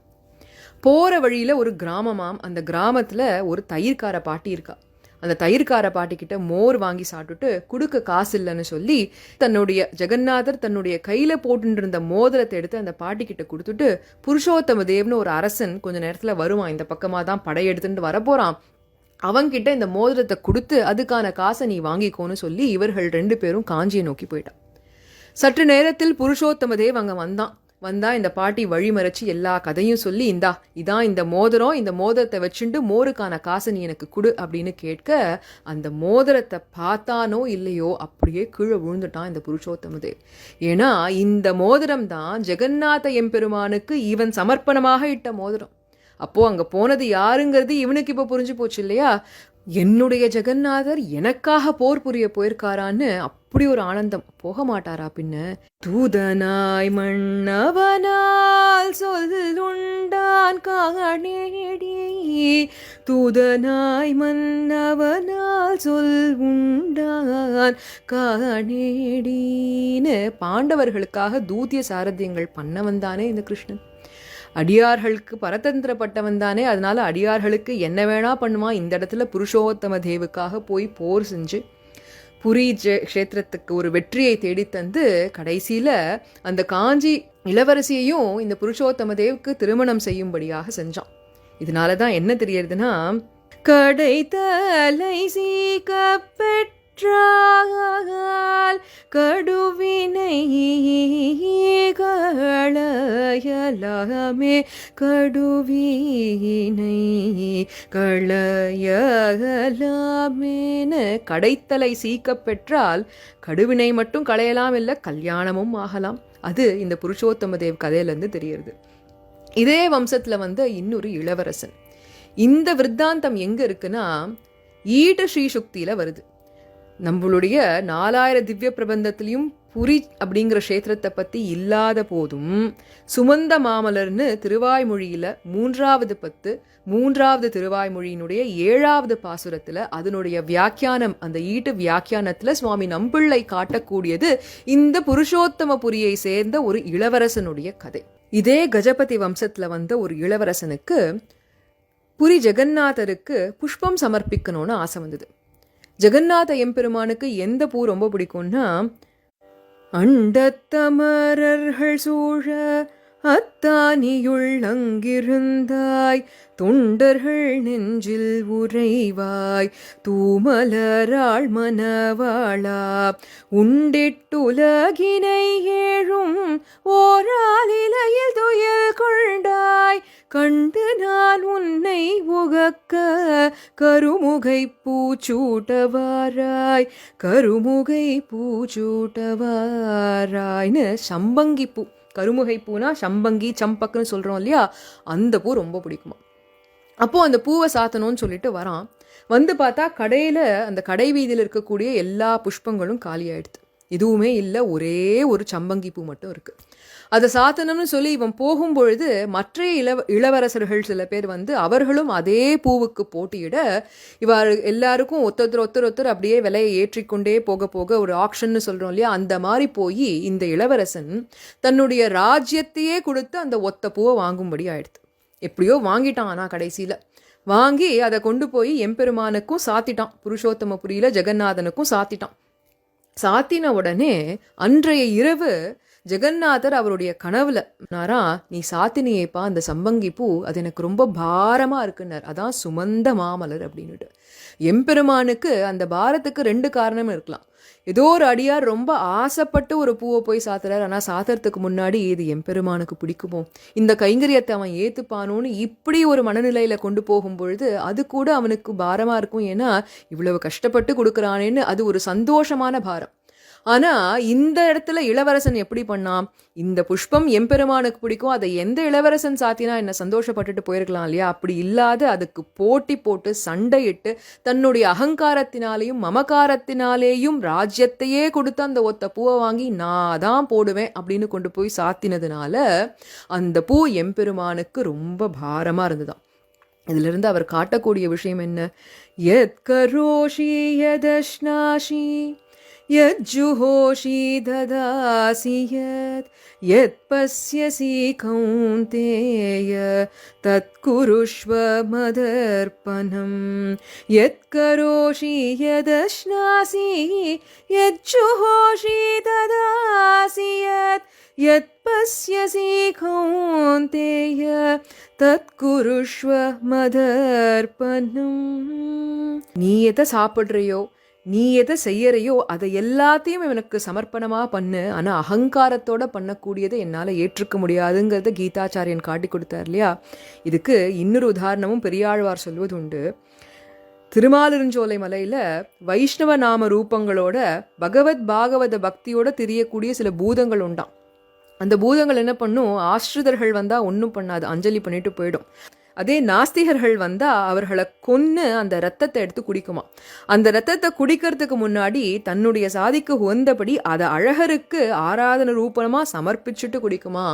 போற வழியில ஒரு கிராமமாம். அந்த கிராமத்துல ஒரு தயிர்கார பாட்டி இருக்கா. அந்த தயிர்கார பாட்டிக்கிட்ட மோர் வாங்கி சாப்பிட்டுட்டு கொடுக்க காசு இல்லைன்னு சொல்லி தன்னுடைய ஜெகநாதர் தன்னுடைய கையில போட்டு இருந்த மோதிரத்தை எடுத்து அந்த பாட்டிக்கிட்ட கொடுத்துட்டு, புருஷோத்தம தேவ்னு ஒரு அரசன் கொஞ்ச நேரத்துல வருவான், இந்த பக்கமா தான் படையெடுத்துட்டு வரப்போறான், அவங்கிட்ட இந்த மோதிரத்தை கொடுத்து அதுக்கான காசை நீ வாங்கிக்கோன்னு சொல்லி இவர்கள் 2 பேரும் காஞ்சியை நோக்கி போயிட்டான். சற்று நேரத்தில் புருஷோத்தமதேவ் அங்கே வந்தா இந்த பாட்டி வழிமறைச்சு எல்லா கதையும் சொல்லி, இதான் இந்த மோதிரம், இந்த மோதிரத்தை வச்சுட்டு மோருக்கான காசை நீ எனக்கு கொடு அப்படின்னு கேட்க, அந்த மோதிரத்தை பார்த்தானோ இல்லையோ அப்படியே கீழே விழுந்துட்டான் இந்த புருஷோத்தமதேவ். ஏன்னா இந்த மோதிரம் தான் ஜெகநாத எம்பெருமானுக்கு இவன் சமர்ப்பணமாக இட்ட மோதிரம். அப்போ அங்க போனது யாருங்கிறது இவனுக்கு இப்போ புரிஞ்சு போச்சு இல்லையா? என்னுடைய ஜெகநாதர் எனக்காக போர் புரிய போயிருக்காரான்னு அப்படி ஒரு ஆனந்தம். போக மாட்டாரா பின்ன? தூதனாய் மன்னவனால் சொல்லுண்டான் காணேடி, தூதனாய் மன்னவனால் சொல் உண்டான் காணேடின்னு பாண்டவர்களுக்காக தூத்திய சாரத்தியங்கள் பண்ணவன் தானே இந்த கிருஷ்ணன். அடியார்களுக்கு பரதந்திரப்பட்டவன் தானே. அதனால அடியார்களுக்கு என்ன வேணா பண்ணுவான். இந்த இடத்துல புருஷோத்தம தேவுக்காக போய் போர் செஞ்சு புரி க்ஷேத்திரத்துக்கு ஒரு வெற்றியை தேடித்தந்து கடைசியில அந்த காஞ்சி இளவரசியையும் இந்த புருஷோத்தம தேவுக்கு திருமணம் செய்யும்படியாக செஞ்சான். இதனாலதான் என்ன தெரியறதுன்னா, கடை தலை சீக்கப்பெற்றால் கடுவினை களையலாமே கடுவீனை களையலாமேன்னு கடைத்தலை சீக்க பெற்றால் கடுவினை மட்டும் களையலாம் இல்லை கல்யாணமும் ஆகலாம். அது இந்த புருஷோத்தம தேவ் கதையிலேருந்து தெரியுது. இதே வம்சத்தில் வந்த இன்னொரு இளவரசன். இந்த விருத்தாந்தம் எங்கே இருக்குன்னா ஈட்ட ஸ்ரீசுக்தியில் வருது. நம்மளுடைய 4000 திவ்ய பிரபந்தத்திலையும் புரி அப்படிங்கிற க்ஷேத்திரத்தை பற்றி இல்லாத போதும் சுமந்த மாமலர்னு திருவாய்மொழியில் 3வது பத்து 3வது திருவாய்மொழியினுடைய 7வது பாசுரத்தில் அதனுடைய வியாக்கியானம், அந்த ஈட்டு வியாக்கியானத்தில் சுவாமி நம்பிள்ளை காட்டக்கூடியது இந்த புருஷோத்தம புரியை சேர்ந்த ஒரு இளவரசனுடைய கதை. இதே கஜபதி வம்சத்தில் வந்த ஒரு இளவரசனுக்கு புரி ஜெகநாதருக்கு புஷ்பம் சமர்ப்பிக்கணும்னு ஆசை வந்தது. ஜெகநாத எம்பெருமானுக்கு எந்த பூ ரொம்ப பிடிக்கும்னா அண்டத்தமரர்கள் சூழ அத்தானியுள் அங்கிருந்தாய் தொண்டர்கள் நெஞ்சில் உறைவாய் தூமலராள் மனவாளா உண்டிட்டுலகினை ஏழும் ஓராலிலையில் துயில் கொண்டாய் கண்டு நான் உன்னை உகக்க கருமுகை பூச்சூட்டவாராய் கருமுகை பூச்சூட்டவாராய்னு சம்பங்கி பூ, கருமுகை பூனா சம்பங்கி சம்பக்குன்னு சொல்கிறோம் இல்லையா, அந்த பூ ரொம்ப பிடிக்குமா. அப்போது அந்த பூவை சாத்தணும்னு சொல்லிட்டு வரான். வந்து பார்த்தா கடையில் அந்த கடை வீதியில் இருக்கக்கூடிய எல்லா புஷ்பங்களும் காலியாயிடுது. எதுவுமே இல்லை, ஒரே ஒரு சம்பங்கி பூ மட்டும் இருக்குது. அதை சாத்தணும்னு சொல்லி இவன் போகும்பொழுது மற்ற இளவரசர்கள் சில பேர் வந்து அவர்களும் அதே பூவுக்கு போட்டியிட இவர் எல்லாருக்கும் ஒருத்தர் அப்படியே விலையை ஏற்றிக்கொண்டே போக போக ஒரு ஆக்ஷன்னு சொல்கிறோம் இல்லையா, அந்த மாதிரி போய் இந்த இளவரசன் தன்னுடைய ராஜ்யத்தையே கொடுத்து அந்த ஒத்த பூவை வாங்கும்படி ஆயிடுது. எப்படியோ வாங்கிட்டான். ஆனால் கடைசியில் வாங்கி அதை கொண்டு போய் எம்பெருமானுக்கும் சாத்திட்டான், புருஷோத்தம புரியில ஜெகநாதனுக்கும் சாத்திட்டான். சாத்தின உடனே அன்றைய இரவு ஜெகநாதர் அவருடைய கனவுல நாரா, நீ சாத்தினியேப்பா அந்த சம்பங்கி பூ, அது எனக்கு ரொம்ப பாரமாக இருக்குன்னார். அதான் சுமந்த மாமலர் அப்படின்னுட்டு. எம்பெருமானுக்கு அந்த பாரத்துக்கு 2 காரணம் இருக்கலாம். ஏதோ ஒரு அடியார் ரொம்ப ஆசைப்பட்டு ஒரு பூவை போய் சாத்துறாரு, ஆனால் சாத்துறதுக்கு முன்னாடி இது எம்பெருமானுக்கு பிடிக்குமோ, இந்த கைங்கரியத்தை அவன் ஏற்றுப்பானோன்னு இப்படி ஒரு மனநிலையில் கொண்டு போகும் பொழுது அது கூட அவனுக்கு பாரமாக இருக்கும். ஏன்னா இவ்வளவு கஷ்டப்பட்டு கொடுக்குறானேன்னு அது ஒரு சந்தோஷமான பாரம். ஆனால் இந்த இடத்துல இளவரசன் எப்படி பண்ணான், இந்த புஷ்பம் எம்பெருமானுக்கு பிடிக்கும், அதை எந்த இளவரசன் சாத்தினா என்ன சந்தோஷப்பட்டுட்டு போயிருக்கலாம் இல்லையா, அப்படி இல்லாத அதுக்கு போட்டி போட்டு சண்டையிட்டு தன்னுடைய அகங்காரத்தினாலேயும் மமகாரத்தினாலேயும் ராஜ்யத்தையே கொடுத்து அந்த ஒத்த பூவை வாங்கி நான் தான் போடுவேன் அப்படின்னு கொண்டு போய் சாத்தினதுனால அந்த பூ எம்பெருமானுக்கு ரொம்ப பாரமாக இருந்துதான். இதிலிருந்து அவர் காட்டக்கூடிய விஷயம் என்ன, யத் கரோஷி யதஷ்னாஷி यज्जुहोषि ददासि यत् पश्यसि कौन्तेय तत्कुरुष्व मदर्पणं यत् करोषि यदश्नासि यज्जुहोषि ददासि यत् पश्यसि कौन्तेय तत्कुरुष्व मदर्पणं. நீ எதை சாப்பிட்றியோ நீ எதை செய்யறையோ அதை எல்லாத்தையும் எனக்கு சமர்ப்பணமாக பண்ணு, ஆனால் அகங்காரத்தோட பண்ணக்கூடியதை என்னால் ஏற்றுக்க முடியாதுங்கிறத கீதாச்சாரியன் காட்டி கொடுத்தார் இல்லையா. இதுக்கு இன்னொரு உதாரணமும் பெரியாழ்வார் சொல்வது உண்டு. திருமாலிருஞ்சோலை மலையில் வைஷ்ணவ நாம ரூபங்களோட பகவத் பாகவத பக்தியோட தெரியக்கூடிய சில பூதங்கள் உண்டாம். அந்த பூதங்கள் என்ன பண்ணும், ஆஸ்ரிதர்கள் வந்தால் ஒன்றும் பண்ணாது, அஞ்சலி பண்ணிட்டு போயிடும். அதே நாஸ்திகர்கள் வந்தால் அவர்களை கொன்று அந்த ரத்தத்தை எடுத்து குடிக்குமா. அந்த ரத்தத்தை குடிக்கிறதுக்கு முன்னாடி தன்னுடைய சாதிக்கு உகந்தபடி அதை அழகருக்கு ஆராதன ரூபமாக சமர்ப்பிச்சுட்டு குடிக்குமா.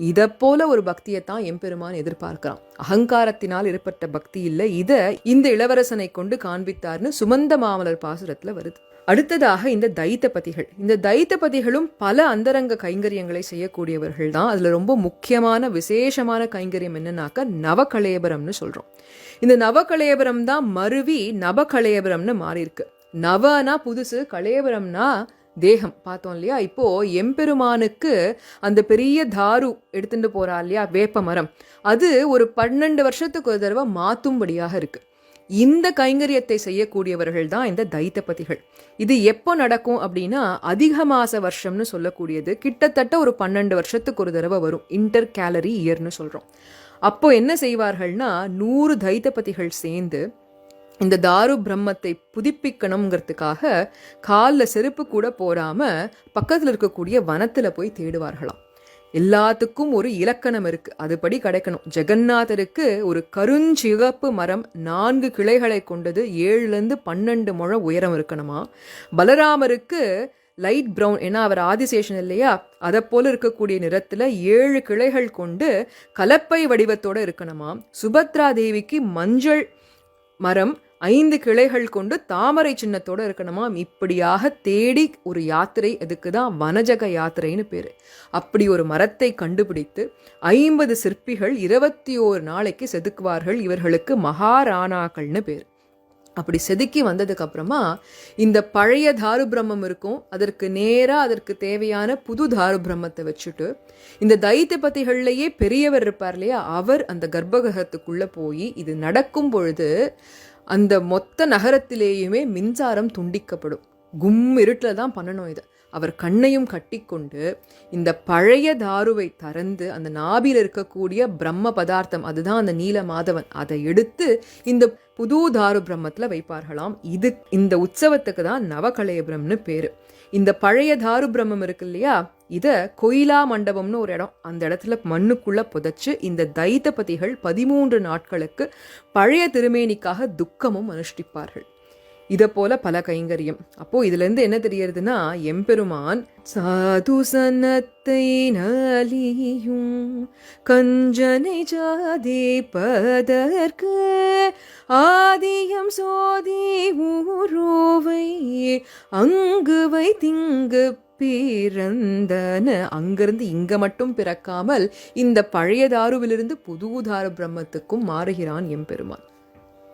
இதை போல ஒரு பக்தியைத்தான் எம்பெருமான் எதிர்பார்க்கிறான். அகங்காரத்தினால் ஏற்பட்ட பக்தி இல்லை, இதை இந்த இளவரசனை கொண்டு காண்பித்தார்னு சுமந்த மாமலர் பாசுரத்தில் வருது. அடுத்ததாக இந்த தைத்தபதிகள். இந்த தைத்தபதிகளும் பல அந்தரங்க கைங்கரியங்களை செய்யக்கூடியவர்கள் தான். அதில் ரொம்ப முக்கியமான விசேஷமான கைங்கரியம் என்னன்னாக்கா நவகலேபரம்னு சொல்கிறோம். இந்த நவகலேபரம் தான் மருவி நவகலேபரம்னு மாறியிருக்கு. நவனா புதுசு, கலேபரம்னா தேகம். பார்த்தோம் இல்லையா. இப்போ எம்பெருமானுக்கு அந்த பெரிய தாரு எடுத்துட்டு போறா இல்லையா, வேப்ப மரம், அது ஒரு 12 வருஷத்துக்கு ஒரு தடவை மாற்றும்படியாக இருக்கு. இந்த கைங்கரியத்தை செய்யக்கூடியவர்கள் தான் இந்த தைத்தபதிகள். இது எப்போ நடக்கும் அப்படின்னா அதிக மாச வருஷம்னு சொல்லக்கூடியது, கிட்டத்தட்ட ஒரு 12 வருஷத்துக்கு ஒரு தடவை வரும், இன்டர் கேலரி இயர்னு சொல்றோம். அப்போ என்ன செய்வார்கள்னா 100 தைத்தபதிகள் சேர்ந்து இந்த தாரு பிரம்மத்தை புதுப்பிக்கணுங்கிறதுக்காக காலில் செருப்பு கூட போடாம பக்கத்தில் இருக்கக்கூடிய வனத்துல போய் தேடுவார்களாம். எல்லாத்துக்கும் ஒரு இலக்கணம் இருக்கு, அதுபடி கிடைக்கணும். ஜெகநாதருக்கு ஒரு கருஞ்சிவப்பு மரம் 4 கிளைகளை கொண்டது, 7லேருந்து 12 முழ உயரம் இருக்கணுமா. பலராமருக்கு லைட் ப்ரௌன், ஏன்னா அவர் ஆதிசேஷன் இல்லையா, அதை போல இருக்கக்கூடிய நிறத்துல 7 கிளைகள் கொண்டு கலப்பை வடிவத்தோட இருக்கணுமா. சுபத்ரா தேவிக்கு மஞ்சள் மரம் 5 கிளைகள் கொண்டு தாமரை சின்னத்தோட இருக்கணுமா. இப்படியாக தேடி ஒரு யாத்திரை, அதுக்கு தான் வனஜக யாத்திரைன்னு பேரு. அப்படி ஒரு மரத்தை கண்டுபிடித்து 50 சிற்பிகள் 21 நாளைக்கு செதுக்குவார்கள். இவர்களுக்கு மகாராணாக்கள்னு பேர். அப்படி செதுக்கி வந்ததுக்கு அப்புறமா இந்த பழைய தாரு பிரம்மம் இருக்கும், அதற்கு நேரா அதற்கு தேவையான புது தாரு பிரம்மத்தை வச்சுட்டு இந்த தைத்தபதிகள்லயே பெரியவர் இருப்பார் இல்லையா, அவர் அந்த கர்ப்பகிரகத்துக்குள்ள போய் இது நடக்கும் பொழுது அந்த மொத்த நகரத்திலேயுமே மின்சாரம் துண்டிக்கப்படும். இருட்டில் தான் பண்ணணும் இதை. அவர் கண்ணையும் கட்டி கொண்டு இந்த பழைய தாருவை திறந்து அந்த நாபியில் இருக்கக்கூடிய பிரம்ம பதார்த்தம், அதுதான் அந்த நீல மாதவன், அதை எடுத்து இந்த புது தாரு பிரம்மத்தில் வைப்பார்களாம். இந்த உற்சவத்துக்கு தான் நவகலேபரம்னு பேரு. இந்த பழைய தாரு பிரம்மம் இருக்கு இல்லையா, இத கோயிலா மண்டபம்னு ஒரு இடம், அந்த இடத்துல மண்ணுக்குள்ள புதைச்சு இந்த தைத்தபதிகள் 13 நாட்களுக்கு பழைய திருமேனிக்காக துக்கமும் அனுஷ்டிப்பார்கள். இதை போல பல கைங்கரியம். அப்போ இதுல இருந்து என்ன தெரியறதுன்னா, எம்பெருமான் சாது சனத்தை நலியும் கஞ்சனை ஜாதிப்பதற்கு ஆதியம் சோதி ஊரோவை அங்கு வை திங்கு பிறந்தன. அங்கிருந்து இங்க மட்டும் பிறக்காமல் இந்த பழைய தாருவிலிருந்து புது தாரு பிரம்மத்துக்கும் மாறுகிறான் எம்பெருமான்.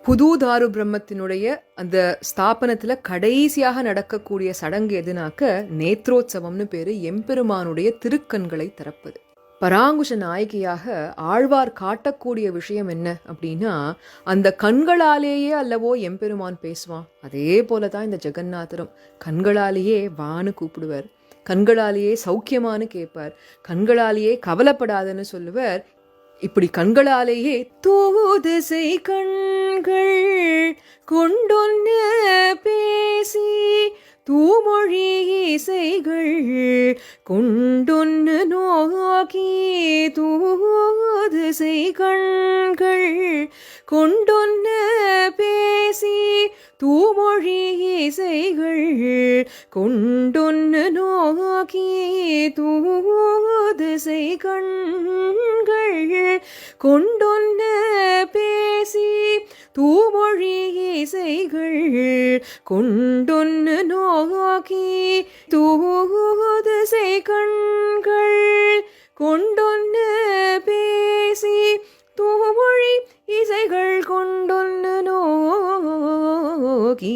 புது தாரு பிரம்மத்தினுடைய அந்த ஸ்தாபனத்துல கடைசியாக நடக்கக்கூடிய சடங்கு எதுனாக்க நேத்ரோத்சவம்னு பேரு. எம்பெருமானுடைய திருக்கண்களை திறப்பது. பராங்குஷ நாயகியாக ஆழ்வார் காட்டக்கூடிய விஷயம் என்ன அப்படின்னா, அந்த கண்களாலேயே அல்லவோ எம்பெருமான் பேசுவான். அதே போலதான் இந்த ஜெகநாதரும் கண்களாலேயே வான்னு கூப்பிடுவார், கண்களாலேயே சௌக்கியமானு கேட்பார், கண்களாலேயே கவலைப்படாதன்னு சொல்லுவார். இப்படி கண்களாலேயே தூது செய் கண்கள் கொண்டொன்னு பேசி தூமொழி இசைகள் கொண்டொன்னு நோக்கி தூது செய் கண்கள் கொண்டொன்னு பேசி தூமொழி இசைகள் கொண்டொன்னு நோக்கி தூது செய் கண்கள் கொண்டொன்னு பேசி தூமொழி இசைகள் கொண்டொன்னு நோக்கி தூது செய் கண்கள் கொண்டொன்னு பேசி தூமொழி இசைகள் கொண்டொன்னு நோக்கி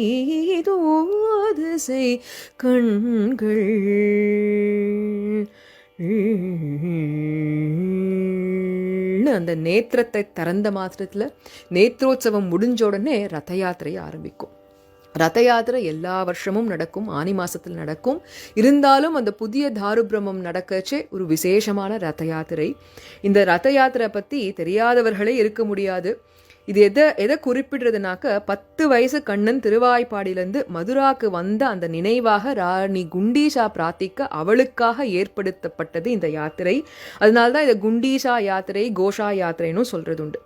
தூது செய் கண்கள். அந்த நேத்திரத்தை திறந்த மாத்திரத்துல நேத்ரோத்சவம் முடிஞ்ச உடனே ரத யாத்திரை ஆரம்பிக்கும். ரத யாத்திரை எல்லா வருஷமும் நடக்கும், ஆனி மாசத்தில் நடக்கும். இருந்தாலும் அந்த புதிய தாரு பிரம்மம் நடக்கச்சே ஒரு விசேஷமான ரத யாத்திரை. இந்த ரத யாத்திரை பத்தி தெரியாதவர்களே இருக்க முடியாது. இது எதை குறிப்பிடுறதுனாக்க, 10 வயசு கண்ணன் திருவாய்ப்பாடியிலிருந்து மதுராக்கு வந்த அந்த நினைவாக ராணி குண்டீஷா பிரார்த்திக்க அவளுக்காக ஏற்படுத்தப்பட்டது இந்த யாத்திரை. அதனால்தான் இதை குண்டீஷா யாத்திரை, கோஷா யாத்திரைன்னு சொல்றது உண்டு.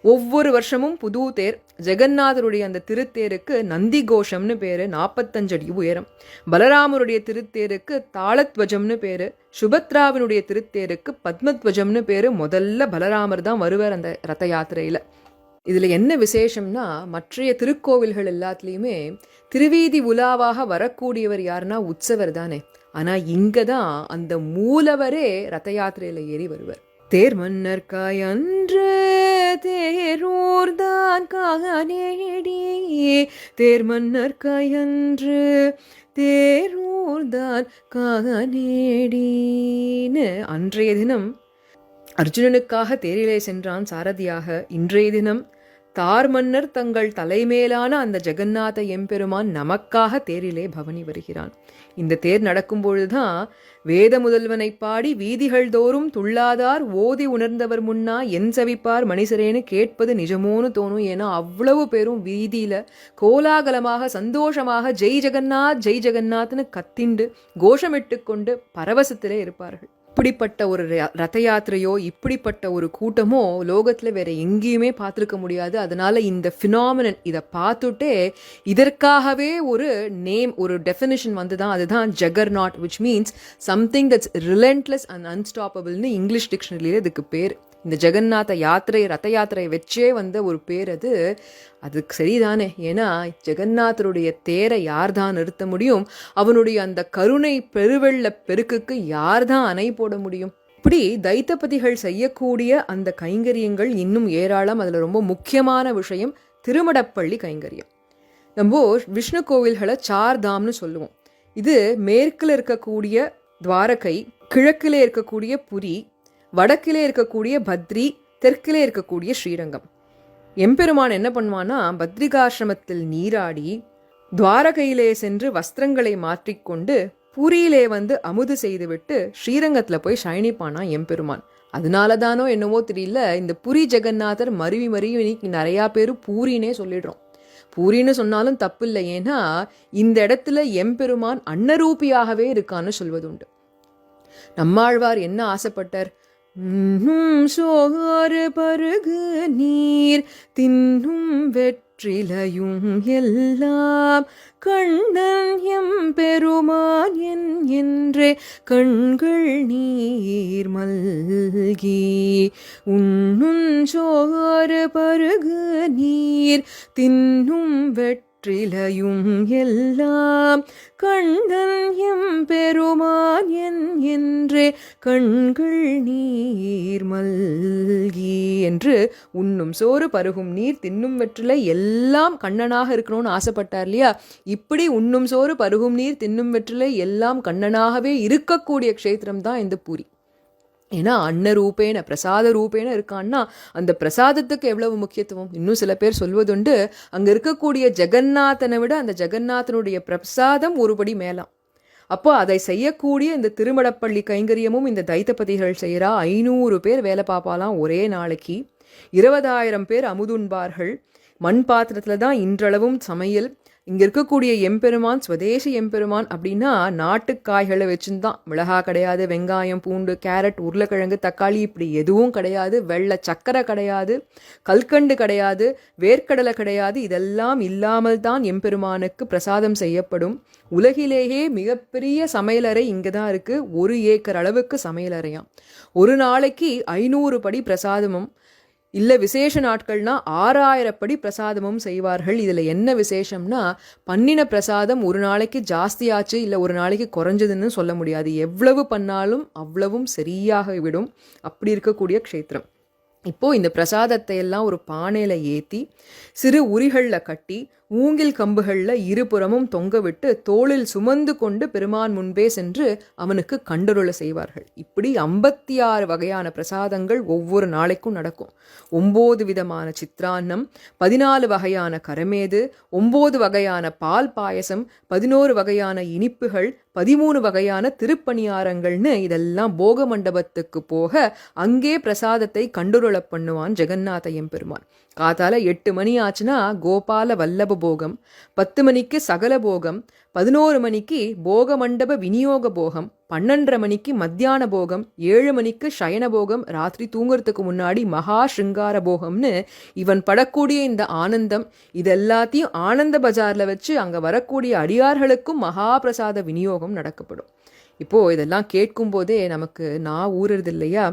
ஒவ்வொரு வருஷமும் புது தேர். ஜெகநாதருடைய அந்த திருத்தேருக்கு நந்தி கோஷம்னு பேரு, 45 அடி உயரம். பலராமருடைய திருத்தேருக்கு தாளத்வஜம்னு பேரு. சுபத்ராவினுடைய திருத்தேருக்கு பத்மத்வஜம்னு பேரு. முதல்ல பலராமர் தான் வருவார் அந்த ரத யாத்திரையில. இதுல என்ன விசேஷம்னா, மற்றைய திருக்கோவில்கள் எல்லாத்துலேயுமே திருவீதி உலாவாக வரக்கூடியவர் யாருன்னா உற்சவர் தானே. ஆனா இங்கதான் அந்த மூலவரே ரத யாத்திரையில ஏறி வருவார். தேர் மன்னர் காயன்று தேரூர்தான் காணேடி, தேர் மன்னர் காயன்று தேரூர்தான் காணேடின்னு அன்றைய தினம் அர்ஜுனனுக்காக தேரிலே சென்றான் சாரதியாக. இன்றைய தினம் தார் மன்னர் தங்கள் தலைமேலான அந்த ஜெகநாத எம்பெருமான் நமக்காக தேரிலே பவனி வருகிறான். இந்த தேர் நடக்கும் பொழுதுதான் வேத முதல்வனை பாடி வீதிகள் தோறும் துள்ளாதார் ஓதி உணர்ந்தவர் முன்னா என் சவிப்பார் மணிசரேன்னு கேட்பது நிஜமோன்னு தோணும். ஏன்னா அவ்வளவு பேரும் வீதியில கோலாகலமாக சந்தோஷமாக ஜெய் ஜெகநாத்னு கத்திண்டு கோஷமிட்டு கொண்டு பரவசத்திலே இருப்பார்கள். இப்படிப்பட்ட ஒரு ரத யாத்திரையோ இப்படிப்பட்ட ஒரு கூட்டமோ லோகத்தில் வேற எங்கேயுமே பார்த்துருக்க முடியாது. அதனால இந்த ஃபினாமினன் இதை பார்த்துட்டே இதற்காகவே ஒரு நேம், ஒரு டெஃபினிஷன் வந்துதான். அதுதான் juggernaut, which means something that's relentless and அன்ஸ்டாப்பபிள்னு இங்கிலீஷ் டிக்ஷனரியில இதுக்கு பேர். இந்த ஜெகநாத யாத்திரை, ரத யாத்திரையை வச்சே வந்த ஒரு பேர் அது. அதுக்கு சரிதானே? ஏன்னா ஜெகநாதருடைய தேரை யார் தான் நிறுத்த முடியும்? அவனுடைய அந்த கருணை பெருவெள்ள பெருக்குக்கு யார் தான் அணை போட முடியும்? இப்படி தைத்தபதிகள் செய்யக்கூடிய அந்த கைங்கரியங்கள் இன்னும் ஏராளம். அதில் ரொம்ப முக்கியமான விஷயம் திருமடப்பள்ளி கைங்கரியம். நம்ம விஷ்ணு கோவில்களை 4 தாம்னு சொல்லுவோம். இது மேற்கில் இருக்கக்கூடிய துவாரகை, கிழக்கிலே இருக்கக்கூடிய புரி, வடக்கிலே இருக்கக்கூடிய பத்ரி, தெற்கிலே இருக்கக்கூடிய ஸ்ரீரங்கம். எம்பெருமான் என்ன பண்ணுவான்னா, பத்ரிகாசிரமத்தில் நீராடி துவாரகையிலே சென்று வஸ்திரங்களை மாற்றிக்கொண்டு புரியிலே வந்து அமுது செய்துவிட்டு ஸ்ரீரங்கத்தில் போய் ஷயனிப்பானா எம்பெருமான். அதனால தானோ என்னவோ தெரியல, இந்த புரி ஜெகநாதர் மருவி இன்னைக்கு நிறையா பேர் பூரினே சொல்லிடுறோம். பூரின்னு சொன்னாலும் தப்பு இல்லை. ஏன்னா இந்த இடத்துல எம்பெருமான் அன்னரூபியாகவே இருக்கான்னு சொல்வதுண்டு. நம்மாழ்வார் என்ன ஆசைப்பட்டார்? சோறு பருகு நீர் தின்னும் வெற்றிலையும் எல்லாம் கண்ணன் எம்பெருமான் என்றே கண்கள் நீர் மல்கி உண்ணும் சோறு பருகு நீர் தின்னும் வெற்றிலையும் எல்லாம் கண்ணன் எம்பெருமான் என்றே கண்கள் நீர் மல்கி என்று உண்ணும் சோறு பருகும் நீர் தின்னும் வெற்றிலை எல்லாம் கண்ணனாக இருக்கணும்னு ஆசைப்பட்டார் இல்லையா? இப்படி உண்ணும் சோறு பருகும் நீர் தின்னும் வெற்றிலை எல்லாம் கண்ணனாகவே இருக்கக்கூடிய க்ஷேத்திரம் தான் இந்த பூரி. ஏன்னா அன்னரூபேன பிரசாத ரூபேன இருக்கான்னா அந்த பிரசாதத்துக்கு எவ்வளவு முக்கியத்துவம். இன்னும் சில பேர் சொல்வதுண்டு, அங்க இருக்கக்கூடிய ஜெகநாதனை விட அந்த ஜெகநாதனுடைய பிரசாதம் ஒருபடி மேலாம். அப்போ அதை செய்யக்கூடிய இந்த திருமடப்பள்ளி கைங்கரியமும் இந்த தைத்தபதிகள் செய்கிறா. 500 பேர் வேலை பார்ப்பாலாம் ஒரே நாளைக்கு. 20,000 பேர் அமுதுண்பார்கள். மண் பாத்திரத்துல தான் இன்றளவும் சமையல். இங்கே இருக்கக்கூடிய எம்பெருமான் ஸ்வதேசி எம்பெருமான் அப்படின்னா நாட்டுக்காய்களை வச்சுருந்தான். மிளகா கிடையாது, வெங்காயம், பூண்டு, கேரட், உருளைக்கிழங்கு, தக்காளி இப்படி எதுவும் கிடையாது. வெள்ளை சக்கரை கிடையாது, கல்கண்டு கிடையாது, வேர்க்கடலை கிடையாது. இதெல்லாம் இல்லாமல் தான் எம்பெருமானுக்கு பிரசாதம் செய்யப்படும். உலகிலேயே மிகப்பெரிய சமையலறை இங்கே தான் இருக்குது. 1 ஏக்கர் அளவுக்கு சமையலறையாம். ஒரு நாளைக்கு 500 படி பிரசாதமும் இல்லை, விசேஷ நாட்கள்னா 6000 படி பிரசாதமும் செய்வார்கள். இதில் என்ன விசேஷம்னா, பண்ணின பிரசாதம் ஒரு நாளைக்கு ஜாஸ்தியாச்சு இல்லை ஒரு நாளைக்கு குறைஞ்சதுன்னு சொல்ல முடியாது. எவ்வளவு பண்ணாலும் அவ்வளவும் சரியாக விடும். அப்படி இருக்கக்கூடிய க்ஷேத்திரம். இப்போது இந்த பிரசாதத்தை எல்லாம் ஒரு பானையில் ஏற்றி சிறு உரிகளில் கட்டி ஊங்கில் கம்புகளில் இருபுறமும் தொங்க விட்டு தோளில் சுமந்து கொண்டு பெருமான் முன்பே சென்று அவனுக்கு கண்டருளை செய்வார்கள். இப்படி 56 வகையான பிரசாதங்கள் ஒவ்வொரு நாளைக்கும் நடக்கும். 9 விதமான சித்ரான்னம், 14 வகையான கரமேது, 9 வகையான பால் பாயசம், 11 வகையான இனிப்புகள், 13 வகையான திருப்பணியாரங்கள்னு இதெல்லாம் போக மண்டபத்துக்கு போக அங்கே பிரசாதத்தை கண்டுருள பண்ணுவான் ஜெகநாத எம்பெருமான். காத்தால 8 மணி ஆச்சுன்னா கோபால வல்லப போகம், 10 மணிக்கு சகல போகம், 11 மணிக்கு போக மண்டப விநியோக போகம், 12:30 மணிக்கு மத்தியான போகம், 7 மணிக்கு சயன போகம், ராத்திரி தூங்குறதுக்கு முன்னாடி மகா ஸ்ருங்கார போகம்னு இவன் படக்கூடிய இந்த ஆனந்தம் இதெல்லாத்தையும் ஆனந்த பஜாரில் வச்சு அங்கே வரக்கூடிய அடியார்களுக்கும் மகா பிரசாத விநியோகம் நடக்கப்படும். இப்போது இதெல்லாம் கேட்கும் போதே நமக்கு நான் ஊறுறது இல்லையா?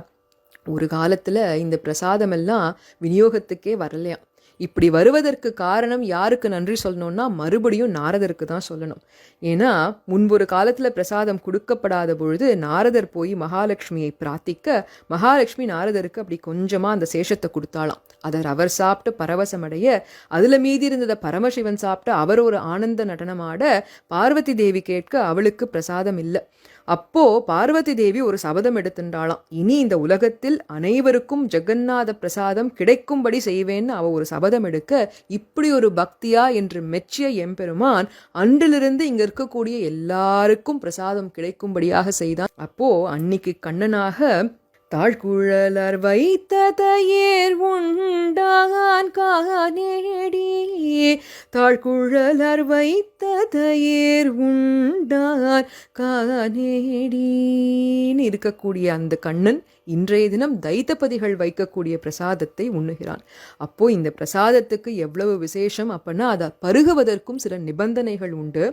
ஒரு காலத்தில் இந்த பிரசாதமெல்லாம் விநியோகத்துக்கே வரலையாம். இப்படி வருவதற்கு காரணம் யாருக்கு நன்றி சொல்லணும்னா மறுபடியும் நாரதருக்கு தான் சொல்லணும். ஏன்னா முன்பொரு காலத்தில் பிரசாதம் கொடுக்கப்படாத பொழுது நாரதர் போய் மகாலட்சுமியை பிரார்த்திக்க மகாலட்சுமி நாரதருக்கு அப்படி கொஞ்சமாக அந்த சேஷத்தை கொடுத்தாலாம். அதை அவர் சாப்பிட்டு பரவசமடைய, அதில் மீதி இருந்ததை பரமசிவன் சாப்பிட்டு அவர் ஒரு ஆனந்த நடனமாட பார்வதி தேவி கேட்க அவளுக்கு பிரசாதம் இல்லை. அப்போ பார்வதி தேவி ஒரு சபதம் எடுத்துட்டாளாம். இனி இந்த உலகத்தில் அனைவருக்கும் ஜெகநாத பிரசாதம் கிடைக்கும்படி செய்வேன்னு அவ ஒரு சபதம் எடுக்க, இப்படி ஒரு பக்தியா என்று மெச்சிய எம்பெருமான் அன்றிலிருந்து இங்க இருக்கக்கூடிய எல்லாருக்கும் பிரசாதம் கிடைக்கும்படியாக செய்தான். அப்போ அன்னைக்கு கண்ணனாக தாழ்குழலர் வைத்த தயிர் உண்டான் காணேடி, தாழ்குழலர் வைத்த தயிர் உண்டான் காணேடின்னு இருக்கக்கூடிய அந்த கண்ணன் இன்றைய தினம் தைத்தபதிகள் வைக்கக்கூடிய பிரசாதத்தை உண்ணுகிறான். அப்போ இந்த பிரசாதத்துக்கு எவ்வளவு விசேஷம் அப்படின்னா, அதை பருகுவதற்கும் சில நிபந்தனைகள் உண்டு.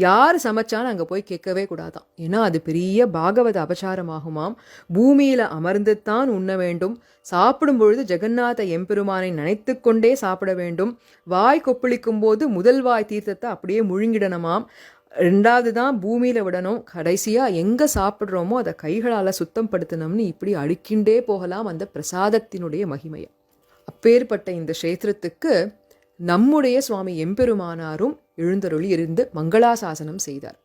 யார் சமைச்சான்னு அங்கே போய் கேட்கவே கூடாதான். ஏன்னா அது பெரிய பாகவத அபசாரமாகுமாம். பூமியில அமர்ந்து தான் உண்ண வேண்டும். சாப்பிடும் பொழுது ஜெகநாத எம்பெருமானை நினைத்து கொண்டே சாப்பிட வேண்டும். வாய் கொப்பளிக்கும் போது முதல் வாய் தீர்த்தத்தை அப்படியே முழுங்கிடணுமாம். ரெண்டாவது தான் பூமியில் விடணும். கடைசியாக எங்கே சாப்பிட்றோமோ அதை கைகளால் சுத்தம் படுத்தணும்னு இப்படி அடிக்கின்றே போகலாம் அந்த பிரசாதத்தினுடைய மகிமையை. அப்பேற்பட்ட இந்த க்ஷேத்திரத்துக்கு நம்முடைய சுவாமி எம்பெருமானாரும் எழுந்தருளி இருந்து மங்களாசாசனம் செய்தார்.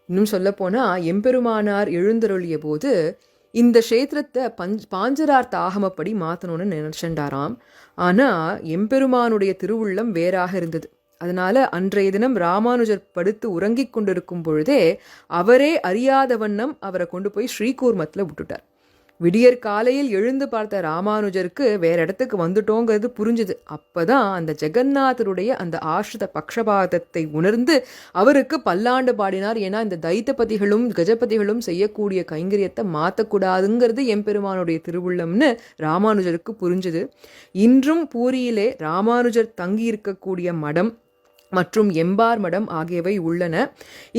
இன்னும் சொல்லப்போனால் எம்பெருமானார் எழுந்தருளிய போது இந்த க்ஷேத்திரத்தை பாஞ்சரார்த்த ஆகமப்படி மாற்றணும்னு நினைச்சண்டாராம். ஆனால் எம்பெருமானுடைய திருவுள்ளம் வேறாக இருந்தது. அதனால அன்றைய தினம் ராமானுஜர் படுத்து உறங்கிக் கொண்டிருக்கும் பொழுதே அவரே அறியாத வண்ணம் அவரை கொண்டு போய் ஸ்ரீகூர்மத்தில் விட்டுட்டார். விடியற் காலையில் எழுந்து பார்த்த ராமானுஜருக்கு வேற இடத்துக்கு வந்துட்டோங்கிறது புரிஞ்சுது. அப்பதான் அந்த ஜெகநாதருடைய அந்த ஆශ්ரித பக்ஷபாதத்தை உணர்ந்து அவருக்கு பல்லாண்டு பாடினார். ஏன்னா இந்த தைத்தபதிகளும் கஜபதிகளும் செய்யக்கூடிய கைங்கரியத்தை மாற்றக்கூடாதுங்கிறது எம்பெருமானுடைய திருவுள்ளம்னு ராமானுஜருக்கு புரிஞ்சுது. இன்றும் பூரியிலே ராமானுஜர் தங்கி இருக்கக்கூடிய மடம் மற்றும் எம்பார் மடம் ஆகியவை உள்ளன.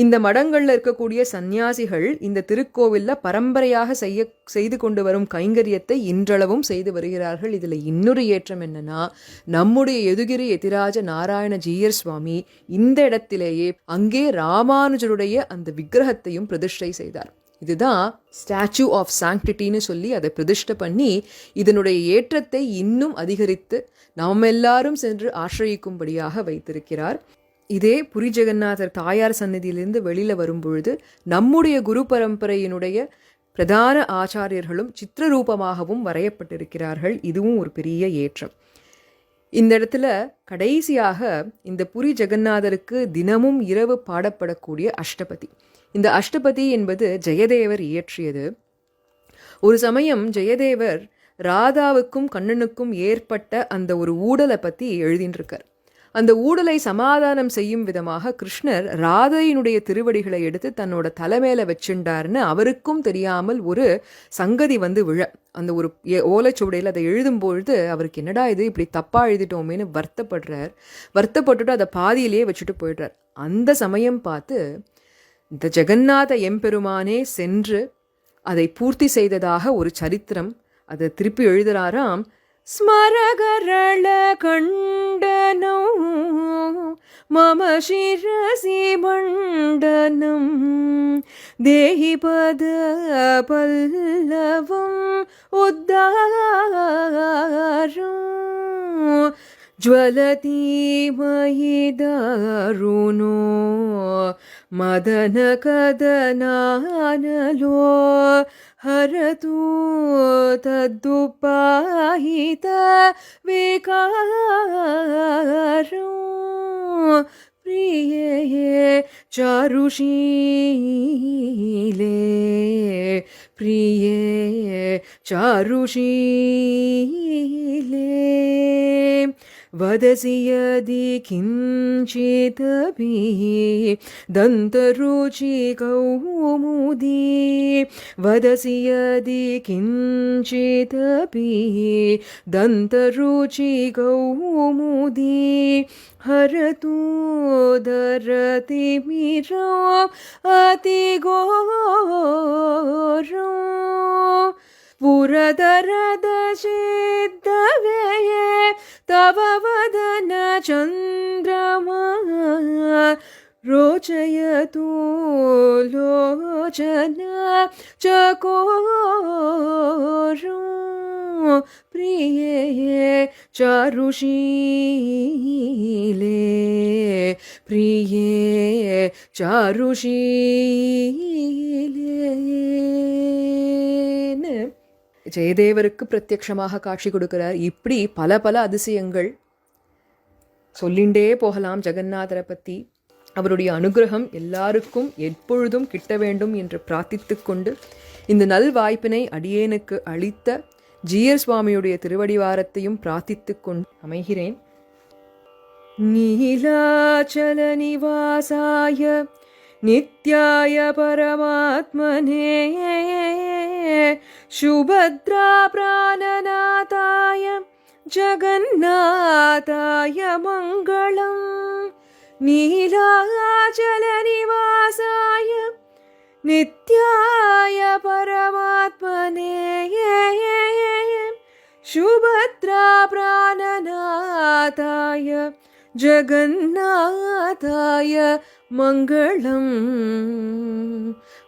இந்த மடங்களில் இருக்கக்கூடிய சந்நியாசிகள் இந்த திருக்கோவிலில் பரம்பரையாக செய்து கொண்டு வரும் கைங்கரியத்தை இன்றளவும் செய்து வருகிறார்கள். இதில் இன்னொரு ஏற்றம் என்னன்னா, நம்முடைய எதுகிரி எதிராஜ நாராயண ஜீயர் சுவாமி இந்த இடத்திலேயே அங்கே ராமானுஜருடைய அந்த விக்கிரகத்தையும் பிரதிஷ்டை செய்தார். இதுதான் ஸ்டாச்சு ஆஃப் சாங்க்டிட்டின்னு சொல்லி அதை பிரதிஷ்டை பண்ணி இதனுடைய ஏற்றத்தை இன்னும் அதிகரித்து நாம் எல்லாரும் சென்று ஆசிரியிக்கும்படியாக வைத்திருக்கிறார். இதே புரி ஜெகநாதர் தாயார் சந்நிதியிலிருந்து வெளியில் வரும்பொழுது நம்முடைய குரு பரம்பரையினுடைய பிரதான ஆச்சாரியர்களும் சித்திரரூபமாகவும் வரையப்பட்டிருக்கிறார்கள். இதுவும் ஒரு பெரிய ஏற்றம். இந்த இடத்துல கடைசியாக இந்த புரி ஜெகநாதருக்கு தினமும் இரவு பாடப்படக்கூடிய அஷ்டபதி. இந்த அஷ்டபதி என்பது ஜெயதேவர் இயற்றியது. ஒரு சமயம் ஜெயதேவர் ராதாவுக்கும் கண்ணனுக்கும் ஏற்பட்ட அந்த ஒரு ஊடலை பற்றி எழுதின்றிருக்கார். அந்த ஊடலை சமாதானம் செய்யும் விதமாக கிருஷ்ணர் ராதையினுடைய திருவடிகளை எடுத்து தன்னோட தலைமையில வச்சுட்டார்னு அவருக்கும் தெரியாமல் ஒரு சங்கதி விழ அந்த ஒரு ஓலைச்சுவடையில் அதை எழுதும்பொழுது அவருக்கு என்னடா இது இப்படி தப்பா எழுதிட்டோமேன்னு வருத்தப்பட்டுட்டு அதை பாதியிலேயே வச்சுட்டு போயிடுறார். அந்த சமயம் பார்த்து இந்த ஜெகநாத எம்பெருமானே சென்று அதை பூர்த்தி செய்ததாக ஒரு சரித்திரம். அதை திருப்பி எழுதுறாராம். ஸ்மரகரள கண்டனம் மம சிரசி மண்டனம் தேஹி பத பல்லவம் உத்தாரம் ஜ்வலதி மயி தாருணோ மதன கதனானலோ ஹரது தத்துபாஹித விகாரோ பிரியே சாருஷீலே பிரியே சாருஷீலே वदसि यदि किञ्चिदपि दन्तरुचि कौमुदी वदसि यदि किञ्चिदपि दन्तरुचि कौमुदी हरतु दरतिमिरो अतिघोरो पुरदरद सिद्धवेये तव वदन चन्द्रमा रोचयतु लोचना चकोरो प्रिये चारुशीले प्रिये चारुशीले ஜெயதேவருக்கு பிரத்யக்ஷமாக காட்சி கொடுக்கிறார். இப்படி பல பல அதிசயங்கள் சொல்லிண்டே போகலாம் ஜெகநாதரை பற்றி. அவருடைய அனுகிரகம் எல்லாருக்கும் எப்பொழுதும் கிட்ட வேண்டும் என்று பிரார்த்தித்து கொண்டு இந்த நல் வாய்ப்பினை அடியேனுக்கு அளித்த ஜீயர் சுவாமியுடைய திருவடிவாரத்தையும் பிரார்த்தித்து கொண்டு அமைகிறேன். நீலாச்சல நிவாசாய நித்யாய பரமாத்மனே சுபத்ரா பிராணநாதாய ஜகநாதாய மங்களம். நீலாச்சல நிவாசாய நித்யாய பரமாத்மனே சுபத்ரா பிராணநாதாய ஜகநாதாய மங்களம்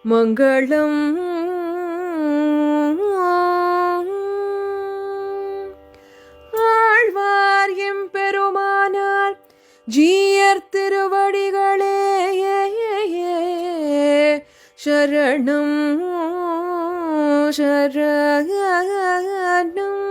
மங்களம். ஆழ்வார் எம்பெருமானார் ஜீயர் திருவடிகளே சரணம் சரணம்.